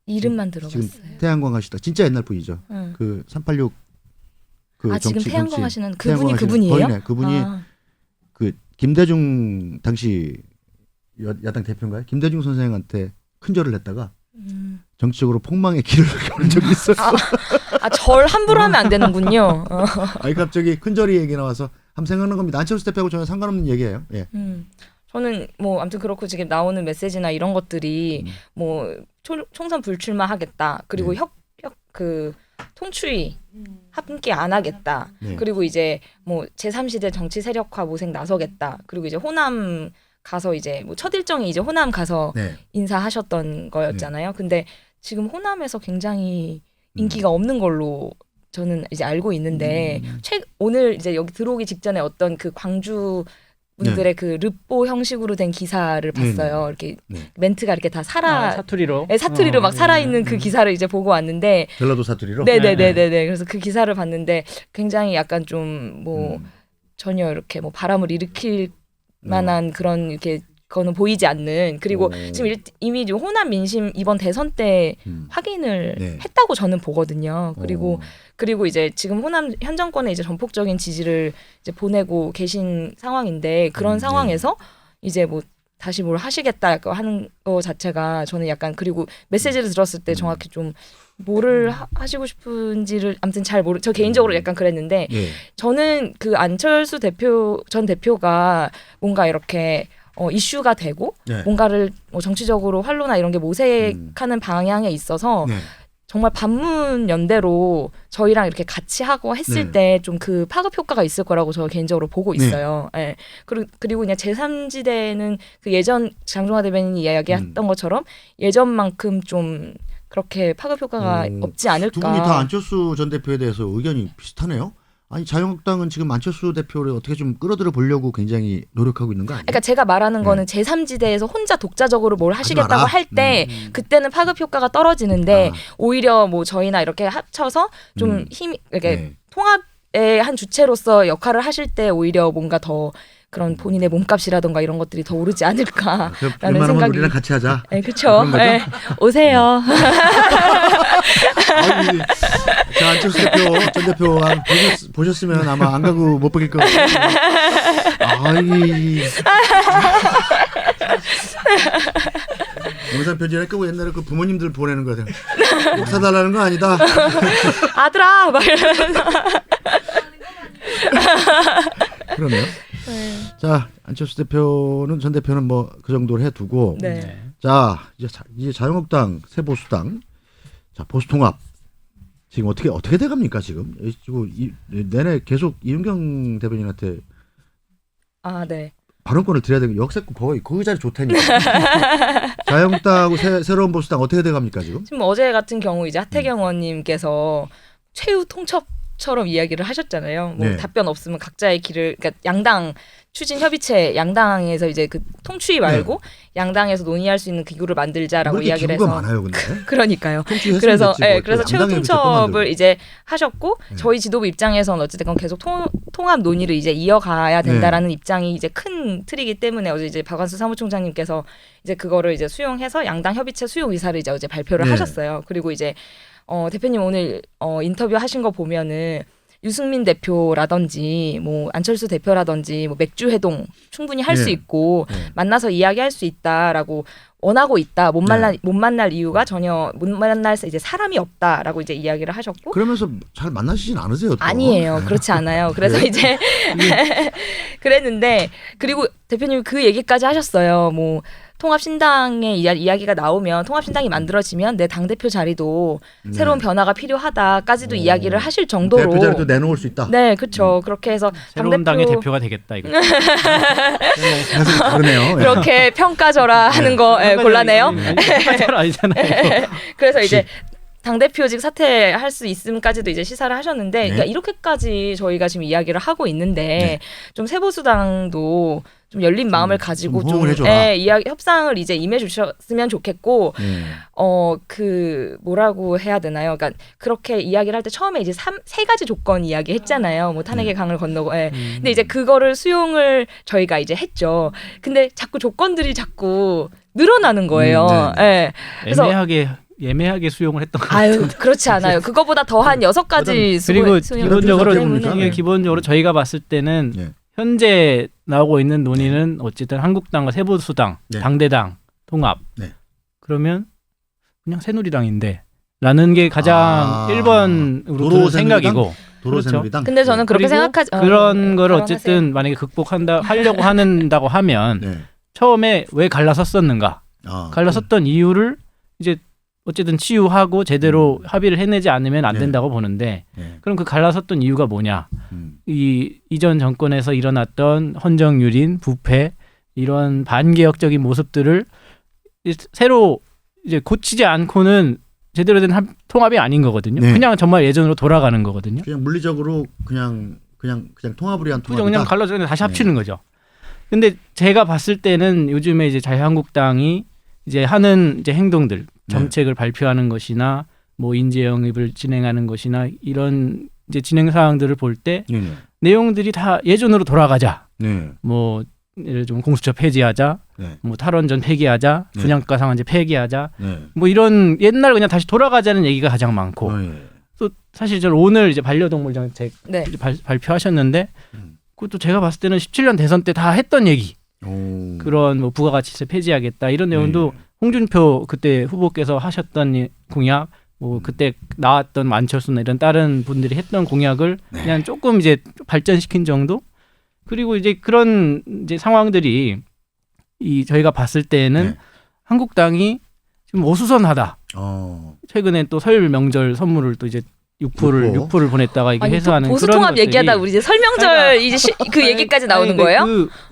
이름만 들어봤어요. 지금 태양광 하시다 진짜 옛날 분이죠. 그 386 그 지금 정치, 태양광 정치, 하시는 태양광 그분이 하시는 그분이에요? 허인애 그분이 그 김대중 당시 야당 대표인가요? 김대중 선생한테 큰절을 했다가 정치적으로 폭망의 길을 가는 적이 있었어. 절 함부로 하면 안 되는군요. 아니 갑자기 큰절이 얘기 나와서 한번 생각난 겁니다. 안철수 대표하고 전혀 상관없는 얘기예요. 예. 저는 뭐 아무튼 그렇고 지금 나오는 메시지나 이런 것들이 뭐 총선 불출마하겠다. 그리고 그 통추위 함께 안 하겠다. 네. 그리고 이제 뭐 제3시대 정치 세력화 모색 나서겠다. 그리고 이제 호남 가서 이제 뭐 첫 일정이 이제 호남 가서 네. 인사하셨던 거였잖아요. 근데 지금 호남에서 굉장히 인기가 없는 걸로 저는 이제 알고 있는데 오늘 이제 여기 들어오기 직전에 어떤 그 광주 분들의 그 르뽀 형식으로 된 기사를 봤어요. 이렇게 멘트가 이렇게 다 사투리로 네, 사투리로 막 살아있는 그 기사를 이제 보고 왔는데 전라도 사투리로? 네네네네. 그래서 그 기사를 봤는데 굉장히 약간 좀 뭐 전혀 이렇게 뭐 바람을 일으킬 만한 그런 이렇게 거는 보이지 않는 그리고 지금 이미 좀 호남 민심 이번 대선 때 확인을 했다고 저는 보거든요. 그리고 이제 지금 호남 현 정권에 이제 전폭적인 지지를 이제 보내고 계신 상황인데 그런 상황에서 이제 뭐 다시 뭘 하시겠다 하는 거 자체가 저는 약간 그리고 메시지를 들었을 때 정확히 좀 뭐를 하시고 싶은지를 아무튼 저 개인적으로 약간 그랬는데 저는 그 안철수 전 대표가 뭔가 이렇게 이슈가 되고 뭔가를 정치적으로 활로나 이런 게 모색하는 방향에 있어서 정말 반문 연대로 저희랑 이렇게 같이 하고 했을 때 좀 그 파급 효과가 있을 거라고 저 개인적으로 보고 있어요. 네. 그리고 그냥 제3지대는 그 예전 장종화 대변인이 이야기했던 것처럼 예전만큼 좀 그렇게 파급 효과가 없지 않을까. 두 분이 다 안철수 전 대표에 대해서 의견이 비슷하네요. 아니 자유한국당은 지금 안철수 대표를 어떻게 좀 끌어들여 보려고 굉장히 노력하고 있는 거 아니에요? 그러니까 제가 말하는 거는 제3지대에서 혼자 독자적으로 뭘 하시겠다고 할 때 그때는 파급 효과가 떨어지는데 오히려 뭐 저희나 이렇게 합쳐서 좀 힘이 이렇게 통합의 한 주체로서 역할을 하실 때 오히려 뭔가 더 그런 본인의 몸값이라던가 이런 것들이 더 오르지 않을까라는 생각이. 우리랑 같이 하자. 네, 그렇죠. 네, 오세요. 자, 안철수 대표, 전 대표 보셨으면 아마 안 가고 못 보길 거예요. 영상 편지를 끄고 옛날에 그 부모님들 보내는 거예요. 꼭 사달라는 건 아니다. 아들아, 막 이러면서. 그러네요. 자, 안철수 대표는 전 대표는 뭐 그 정도로 해두고 자 이제 자유한국당 새 보수당 자 보수통합 지금 어떻게 돼갑니까 지금 내내 계속 이윤경 대변인한테 발언권을 드려야 되는 역세권 거의 그 자리 좋다니까. 자유한국당하고 새로운 보수당 어떻게 돼갑니까 지금? 지금 어제 같은 경우 이제 하태경 의원님께서 최후 통첩처럼 이야기를 하셨잖아요. 뭐 답변 없으면 각자의 길을 그러니까 양당 추진 협의체 양당에서 이제 그 통추위 말고 양당에서 논의할 수 있는 기구를 만들자라고 이야기를 해서 많아요, 근데. 그러니까요. 그래서 그래서 최후 통첩을 이제 하셨고 저희 지도부 입장에서는 어쨌든 계속 통합 논의를 이제 이어가야 된다라는 입장이 이제 큰 틀이기 때문에 어제 이제 박완수 사무총장님께서 이제 그거를 이제 수용해서 양당 협의체 수용 의사를 이제 어제 발표를 하셨어요. 그리고 이제 대표님 오늘 인터뷰 하신 거 보면은 유승민 대표라든지 뭐 안철수 대표라든지 뭐 맥주 회동 충분히 할 수 있고 만나서 이야기할 수 있다라고 원하고 있다. 못 만날 이유가 전혀 못 만날 이제 사람이 없다라고 이제 이야기를 하셨고. 그러면서 잘 만나시진 않으세요? 또? 아니에요. 그렇지 않아요. 그래서 이제 그랬는데 그리고 대표님이 그 얘기까지 하셨어요. 뭐 통합신당의 이야기가 나오면 통합신당이 만들어지면 내 당대표 자리도 새로운 변화가 필요하다까지도 이야기를 하실 정도로 대표 자리도 내놓을 수 있다. 네, 그렇죠. 그렇게 해서 새로운 당의 대표가 되겠다 이거. 그러네요. 그렇게 평가절하 하는 거 곤란해요. 평가절 아니잖아요. 그래서 이제 당대표직 사퇴할 수 있음까지도 이제 시사를 하셨는데 네. 그러니까 이렇게까지 저희가 지금 이야기를 하고 있는데 네. 좀 세보수당도 좀 열린 마음을 가지고 좀 호응을 해줘라. 이야기 협상을 이제 임해 주셨으면 좋겠고 그 뭐라고 해야 되나요? 그러니까 그렇게 이야기를 할 때 처음에 이제 세 가지 조건 이야기했잖아요. 뭐 탄핵의 강을 건너고. 근데 이제 그거를 수용을 저희가 이제 했죠. 근데 자꾸 조건들이 자꾸 늘어나는 거예요. 그래서 애매하게 수용을 했던 것 아유 같은데. 그렇지 않아요. 그거보다 더한 6가지 그리고 수용을 기본적으로 저희가 봤을 때는 현재 나오고 있는 논의는 어쨌든 한국당과 세보수당, 당대당 통합. 그러면 그냥 새누리당인데 라는 게 가장 1번으로 드는 생각이고. 도로새누리당. 근데 저는 그렇게 생각하지. 그런 거를 어쨌든 만약에 하려고 한다고 하면 처음에 왜 갈라섰었는가? 갈라섰던 이유를 이제 어쨌든 치유하고 제대로 합의를 해내지 않으면 안 된다고 보는데 그럼 그 갈라섰던 이유가 뭐냐? 이전 정권에서 일어났던 헌정유린, 부패 이런 반개혁적인 모습들을 새로 이제 고치지 않고는 제대로 된 통합이 아닌 거거든요. 그냥 정말 예전으로 돌아가는 거거든요. 그냥 물리적으로 그냥 통합을 위한 통합이다. 그냥 갈라서 다시 합치는 거죠. 근데 제가 봤을 때는 요즘에 이제 자유한국당이 이제 하는 이제 행동들, 정책을 발표하는 것이나 뭐 인재 영입을 진행하는 것이나 이런 이제 진행 사항들을 볼 때 내용들이 다 예전으로 돌아가자. 뭐 예를 들면 공수처 폐지하자, 뭐 탈원전 폐기하자, 분양가 상한제 폐기하자, 뭐 이런 옛날 그냥 다시 돌아가자는 얘기가 가장 많고. 또 사실 저는 오늘 이제 반려동물 정책 발표하셨는데 그것도 제가 봤을 때는 17년 대선 때 다 했던 얘기. 그런 뭐 부가가치세 폐지하겠다 이런 내용도 홍준표 그때 후보께서 하셨던 공약, 뭐 그때 나왔던 안철수나 이런 다른 분들이 했던 공약을 그냥 조금 이제 발전시킨 정도. 그리고 이제 그런 이제 상황들이 저희가 봤을 때는 한국당이 지금 어수선하다. 최근에 또 설 명절 선물을 또 이제 육포를 보냈다가 이게 회수하는 보수통합 그런 얘기하다 우리 이제 설명절 이제 그 얘기까지 나오는 거예요?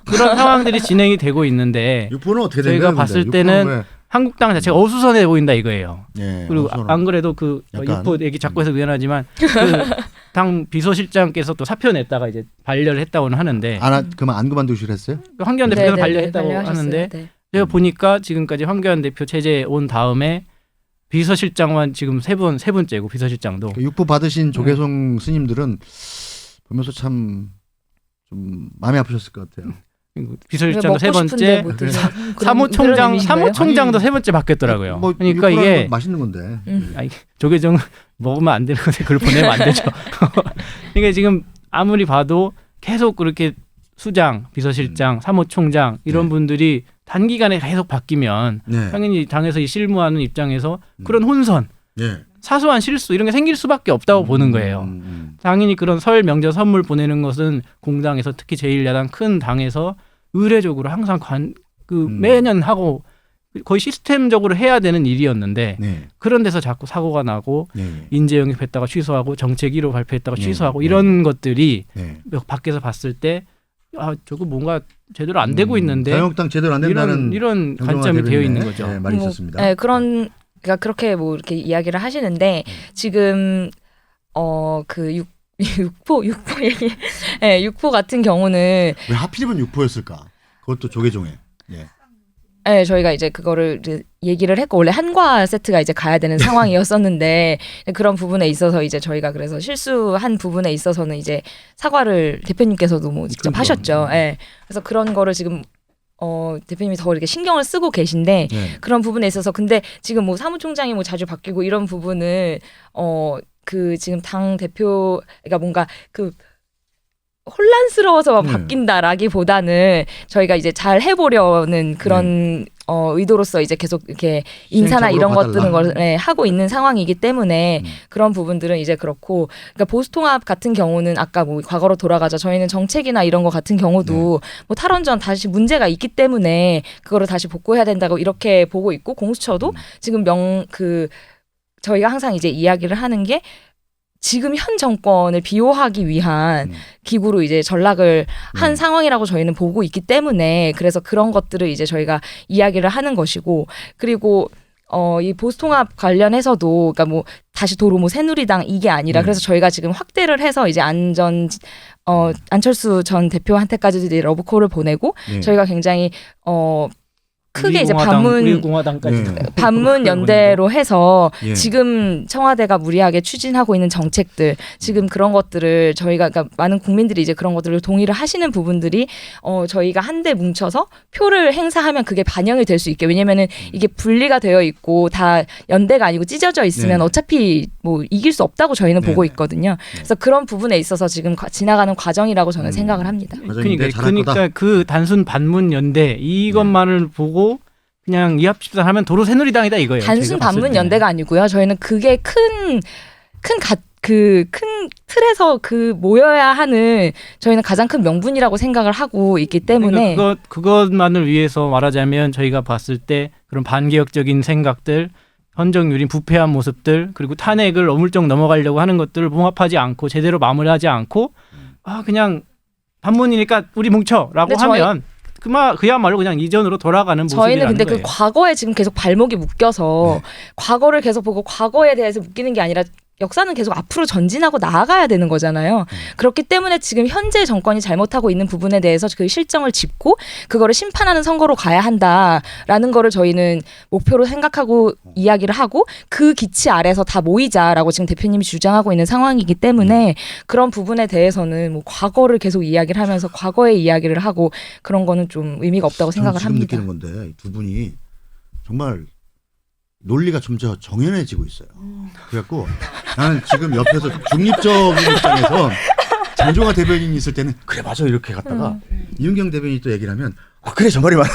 그런 상황들이 진행이 되고 있는데 육포는 어떻게 된 저희가 거예요? 봤을 때는 한국당 자체가 어수선해 보인다 이거예요. 그리고 안 그래도 그 육포 얘기 자꾸 해서 미안하지만 그 당 비서실장께서 또 사표 냈다가 이제 반려를 했다고는 하는데 그만 안 그만두시려 했어요? 황교안 대표가 반려했다고 하는데 제가 보니까 지금까지 황교안 대표 체제에 온 다음에 비서실장만 지금 세 번째고 비서실장도 육포 받으신 조계종 스님들은 보면서 참 좀 마음이 아프셨을 것 같아요. 뭐 비서실장도 세 번째, 사무총장도 세 번째 바뀌었더라고요. 뭐 그러니까 이게 맛있는 건데. 조계종 먹으면 안 되는 건데 그걸 보내면 안 되죠. 그러니까 지금 아무리 봐도 계속 그렇게 수장, 비서실장, 사무총장 이런 분들이 단기간에 계속 바뀌면 당연히 당에서 실무하는 입장에서 그런 혼선, 사소한 실수 이런 게 생길 수밖에 없다고 보는 거예요. 당연히 그런 설 명절 선물 보내는 것은 공당에서 특히 제1야당 큰 당에서 의례적으로 항상 매년 하고 거의 시스템적으로 해야 되는 일이었는데 그런 데서 자꾸 사고가 나고 인재 영입했다가 취소하고 정책 1호 발표했다가 취소하고 이런 것들이 밖에서 봤을 때 저거 뭔가 제대로 안 되고 있는데 자유한국당 제대로 안 된다는 이런 관점이 되어 있는 거죠. 말이 있었습니다. 그러니까 그렇게 뭐 이렇게 이야기를 하시는데 지금 그 육포 얘기, 육포 같은 경우는 왜 하필이면 육포였을까? 그것도 조계종에. 저희가 이제 그거를 이제 얘기를 했고 원래 한과 세트가 이제 가야 되는 상황이었었는데 그런 부분에 있어서 이제 저희가 그래서 실수한 부분에 있어서는 이제 사과를 대표님께서도 뭐 직접 하셨죠. 그래서 그런 거를 지금 대표님이 더 이렇게 신경을 쓰고 계신데 그런 부분에 있어서 근데 지금 뭐 사무총장이 뭐 자주 바뀌고 이런 부분을 그 지금 당 대표 그러니까 뭔가 그 혼란스러워서 바뀐다라기보다는 저희가 이제 잘 해보려는 그런 의도로서 이제 계속 이렇게 인사나 이런 것들을 하고 있는 상황이기 때문에 그런 부분들은 이제 그렇고 그러니까 보수통합 같은 경우는 아까 뭐 과거로 돌아가자 저희는 정책이나 이런 거 같은 경우도 뭐 탈원전 다시 문제가 있기 때문에 그거를 다시 복구해야 된다고 이렇게 보고 있고 공수처도 지금 저희가 항상 이제 이야기를 하는 게 지금 현 정권을 비호하기 위한 기구로 이제 전락을 한 상황이라고 저희는 보고 있기 때문에 그래서 그런 것들을 이제 저희가 이야기를 하는 것이고 그리고 이 보수통합 관련해서도 그러니까 뭐 다시 도로 뭐 새누리당 이게 아니라 그래서 저희가 지금 확대를 해서 이제 안철수 전 대표한테까지 이제 러브콜을 보내고 저희가 굉장히 크게 이제 반문 연대로 해서 지금 청와대가 무리하게 추진하고 있는 정책들 지금 그런 것들을 저희가 그러니까 많은 국민들이 이제 그런 것들을 동의를 하시는 부분들이 저희가 한데 뭉쳐서 표를 행사하면 그게 반영이 될 수 있게 왜냐면은 이게 분리가 되어 있고 다 연대가 아니고 찢어져 있으면 어차피 뭐 이길 수 없다고 저희는 보고 있거든요. 그래서 그런 부분에 있어서 지금 지나가는 과정이라고 저는 생각을 합니다. 그러니까 그 단순 반문 연대 이것만을 보고 그냥 이합집산하면 도로 새누리당이다 이거예요. 단순 반문 연대가 아니고요. 저희는 그게 큰 틀에서 모여야 하는 저희는 가장 큰 명분이라고 생각을 하고 있기 때문에 그러니까 그것만을 위해서 말하자면 저희가 봤을 때 그런 반개혁적인 생각들, 헌정유린 부패한 모습들 그리고 탄핵을 어물쩍 넘어가려고 하는 것들을 봉합하지 않고 제대로 마무리하지 않고 그냥 반문이니까 우리 뭉쳐라고 하면 그야말로 그냥 이전으로 돌아가는 모습이라는 저희는 근데 거예요. 그 과거에 지금 계속 발목이 묶여서 과거를 계속 보고 과거에 대해서 묶이는 게 아니라 역사는 계속 앞으로 전진하고 나아가야 되는 거잖아요. 그렇기 때문에 지금 현재 정권이 잘못하고 있는 부분에 대해서 그 실정을 짚고 그거를 심판하는 선거로 가야 한다라는 거를 저희는 목표로 생각하고 이야기를 하고 그 기치 아래서 다 모이자라고 지금 대표님이 주장하고 있는 상황이기 때문에 그런 부분에 대해서는 뭐 과거를 계속 이야기를 하면서 과거의 이야기를 하고 그런 거는 좀 의미가 없다고 생각을 지금 합니다. 느끼는 건데 두 분이 정말 논리가 점점 정연해지고 있어요. 그래갖고 나는 지금 옆에서 중립적인 입장에서 장종화 대변인이 있을 때는 그래 맞아 이렇게 갔다가 이은경 대변인이 또 얘기를 하면 그래 저 말이 맞아.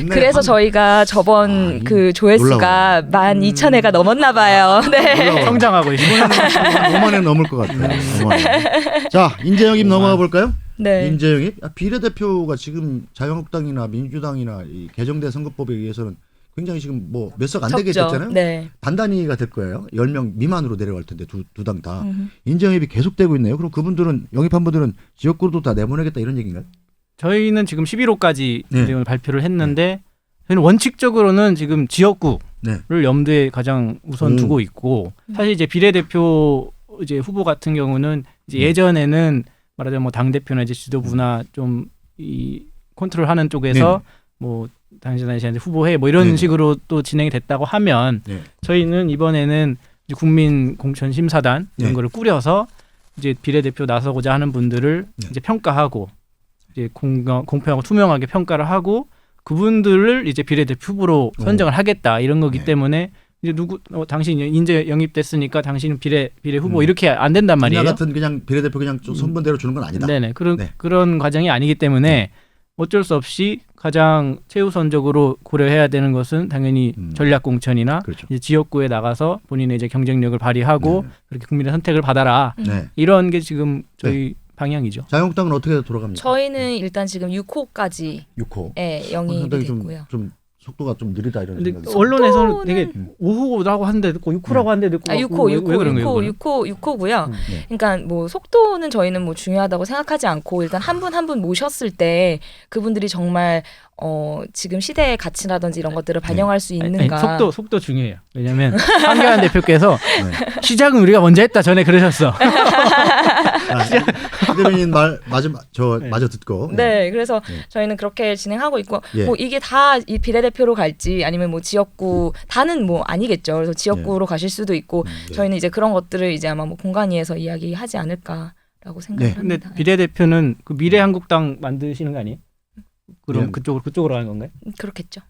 그래서 저희가 저번 그 조회수가 12,000회가 넘었나 봐요. 네. 성장하고 있어요. 5만 회 넘을 것 같아요. 5만. 자 인재영입 넘어가 볼까요? 네. 인재영입 비례대표가 지금 자유한국당이나 민주당이나 이 개정된 선거법에 의해서는 굉장히 지금 뭐 몇 석 안 되게 됐잖아요. 네. 단단히가 될 거예요. 10명 미만으로 내려갈 텐데 두 당 다. 인재영입이 계속되고 있네요. 그럼 그분들은 영입한 분들은 지역구로도 다 내보내겠다 이런 얘기인가요? 저희는 지금 11호까지 내용을 발표를 했는데 저희는 원칙적으로는 지금 지역구를 염두에 가장 우선 두고 있고 사실 이제 비례대표 이제 후보 같은 경우는 이제 예전에는 말하자면 뭐 당 대표나 이제 지도부나 좀 이 컨트롤하는 쪽에서 뭐 당신한테 후보해 뭐 이런 식으로 또 진행이 됐다고 하면 저희는 이번에는 이제 국민 공천 심사단 이런 거를 꾸려서 이제 비례대표 나서고자 하는 분들을 이제 평가하고 이제 공평하고 투명하게 평가를 하고 그분들을 이제 비례대표 후보로 선정을 하겠다 이런 거기 때문에 이제 당신 인재 영입됐으니까 당신은 비례 후보 이렇게 안 된단 말이에요. 같은 그냥 비례대표 그냥 선분대로 주는 건 아니다. 네네 그런 과정이 아니기 때문에 어쩔 수 없이 가장 최우선적으로 고려해야 되는 것은 당연히 전략공천이나 이제 지역구에 나가서 본인의 이제 경쟁력을 발휘하고 그렇게 국민의 선택을 받아라. 이런 게 지금 저희 방향이죠. 자유한국당은 어떻게 돌아갑니까? 저희는 일단 지금 6호까지 6호. 영입이 됐고요. 좀 속도가 좀 느리다 이런 생각이 언론에서는 되게 5호라고 하는데 듣고 6호라고 하는데 듣고 6호고요. 그러니까 뭐 속도는 저희는 뭐 중요하다고 생각하지 않고 일단 한 분 한 분 모셨을 때 그분들이 정말 지금 시대의 가치라든지 이런 것들을 반영할 수 있는가. 속도 중요해요. 왜냐하면 황교안 대표께서 시작은 우리가 먼저 했다 전에 그러셨어. 대변인 말 마저 듣고. 네, 그래서 저희는 그렇게 진행하고 있고 뭐 이게 다 이 비례대표로 갈지 아니면 뭐 지역구 다는 뭐 아니겠죠. 그래서 지역구로 가실 수도 있고 저희는 이제 그런 것들을 이제 아마 뭐 공간위에서 이야기하지 않을까라고 생각합니다. 근데 비례대표는 그 미래한국당 만드시는 거 아니에요? 그럼 그쪽으로 가는 건가요? 그렇겠죠.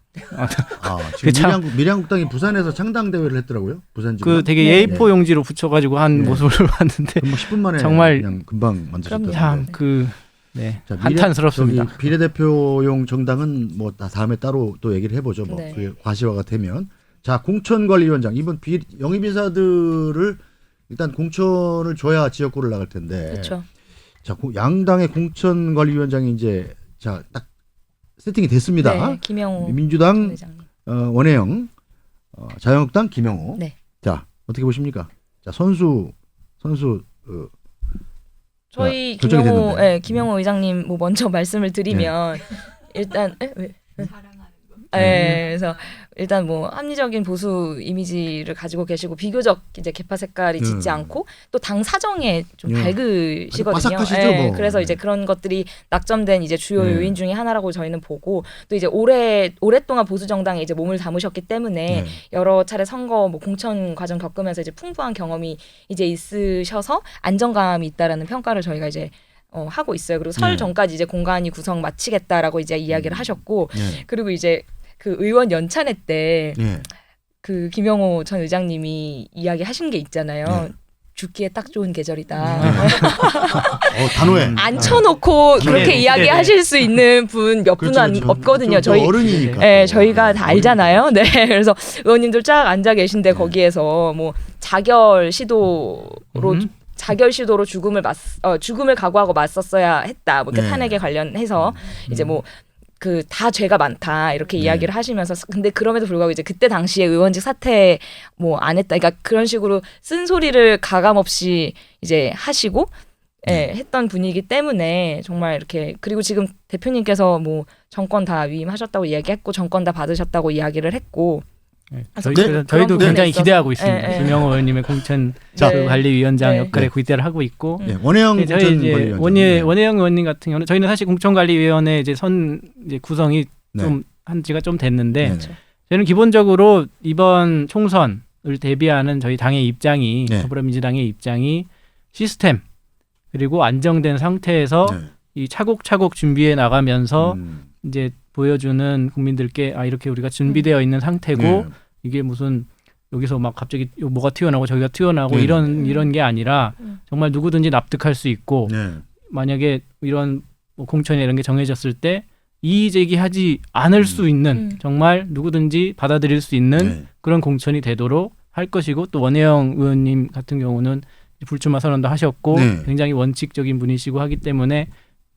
지금 미래한국당이 부산에서 창당 대회를 했더라고요. 부산 지금. 그 되게 A4 용지로 붙여가지고 한 모습을 봤는데 10분 만에 정말 그냥 금방 만드셨더라고요. 참 한탄스럽습니다. 비례대표용 정당은 뭐 다음에 따로 또 얘기를 해보죠. 뭐 그게 과시화가 되면. 자 공천관리위원장 이번 영입인사들을 일단 공천을 줘야 지역구를 나갈 텐데. 그렇죠. 자 양당의 공천관리위원장이 이제 딱 세팅이 됐습니다. 네, 김영호 민주당 원혜영, 자유한국당 김영호. 네. 자 어떻게 보십니까? 자 선수 저희 김영호 의장님 뭐 먼저 말씀을 드리면 일단 그래서 일단 뭐 합리적인 보수 이미지를 가지고 계시고 비교적 이제 개파 색깔이 짙지 않고 또 당 사정에 좀 밝으시거든요. 뭐. 그래서 이제 그런 것들이 낙점된 이제 주요 요인 중에 하나라고 저희는 보고 또 이제 오랫동안 보수 정당에 이제 몸을 담으셨기 때문에 여러 차례 선거 뭐 공천 과정 겪으면서 이제 풍부한 경험이 이제 있으셔서 안정감이 있다라는 평가를 저희가 이제 하고 있어요. 그리고 설 전까지 이제 공관위 구성 마치겠다라고 이제 이야기를 하셨고 그리고 이제 그 의원 연찬회 때 그 김영호 전 의장님이 이야기하신 게 있잖아요. 죽기에 딱 좋은 계절이다. 단호해. 앉혀놓고 그렇게 이야기하실 수 있는 분 몇 분은 없거든요. 저희 어른이니까. 네, 저희가 다 알잖아요. 네, 그래서 의원님들 쫙 앉아 계신데 거기에서 뭐 자결 시도로 죽음을 각오하고 맞섰어야 했다. 뭐 이렇게 탄핵에 관련해서 이제 뭐 그 다 죄가 많다 이렇게 이야기를 하시면서 근데 그럼에도 불구하고 이제 그때 당시에 의원직 사퇴 뭐 안 했다. 그러니까 그런 식으로 쓴소리를 가감 없이 이제 하시고 했던 분이기 때문에 정말 이렇게 그리고 지금 대표님께서 뭐 정권 다 위임하셨다고 이야기했고 정권 다 받으셨다고 이야기를 했고 저희도 굉장히 기대하고 있습니다. 김영호 의원님의 공천 관리위원장 역할에 기대를 하고 있고 원혜영 원혜영 의원님 같은 경우는 저희는 사실 공천관리위원회 이제 구성이 좀 한 지가 좀 됐는데 저희는 기본적으로 이번 총선을 대비하는 저희 당의 입장이 더불어민주당의 입장이 시스템 그리고 안정된 상태에서 이 차곡차곡 준비해 나가면서 이제 보여주는 국민들께 이렇게 우리가 준비되어 있는 상태고 이게 무슨 여기서 막 갑자기 뭐가 튀어나오고 저기가 튀어나오고 이런 게 아니라 정말 누구든지 납득할 수 있고 만약에 이런 뭐 공천이나 이런 게 정해졌을 때 이의 제기하지 않을 수 있는 정말 누구든지 받아들일 수 있는 그런 공천이 되도록 할 것이고 또 원혜영 의원님 같은 경우는 불출마 선언도 하셨고 굉장히 원칙적인 분이시고 하기 때문에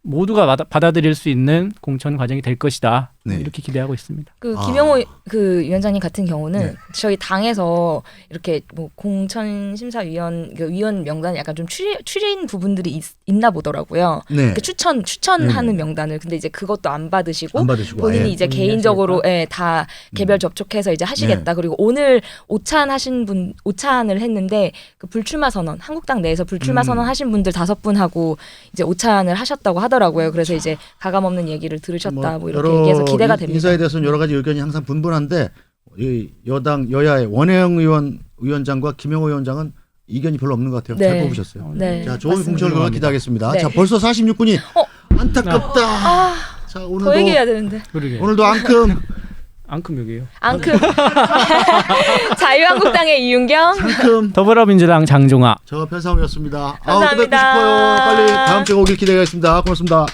모두가 받아들일 수 있는 공천 과정이 될 것이다. 이렇게 기대하고 있습니다. 그 김영호 그 위원장님 같은 경우는 저희 당에서 이렇게 뭐 공천 심사위원 그 위원 명단 약간 좀 추린 부분들이 있나 보더라고요. 그 추천하는 명단을 근데 이제 그것도 안 받으시고 본인이 이제 개인적으로 다 개별 접촉해서 이제 하시겠다. 그리고 오늘 오찬을 했는데 그 불출마 선언 한국당 내에서 불출마 선언 하신 분들 5분하고 이제 오찬을 하셨다고 하더라고요. 그래서 이제 가감 없는 얘기를 들으셨다 뭐 이렇게 얘기해서 기대가 됩니다. 인사에 대해서는 여러 가지 의견이 항상 분분한데 이 여야의 원혜영 위원장과 김영호 위원장은 이견이 별로 없는 것 같아요. 잘 뽑으셨어요. 자, 좋은 공천 결과 기대하겠습니다. 자, 벌써 46분이 안타깝다. 자, 오늘도 더 얘기해야 되는데. 오늘도 앙큼 여기에요. 앙큼. 자유한국당의 이윤경. 상큼. 더불어민주당 장종아. 저 편상우였습니다. 감사합니다. 뵙고 싶어요. 빨리 다음 주에 오길 기대하겠습니다. 고맙습니다.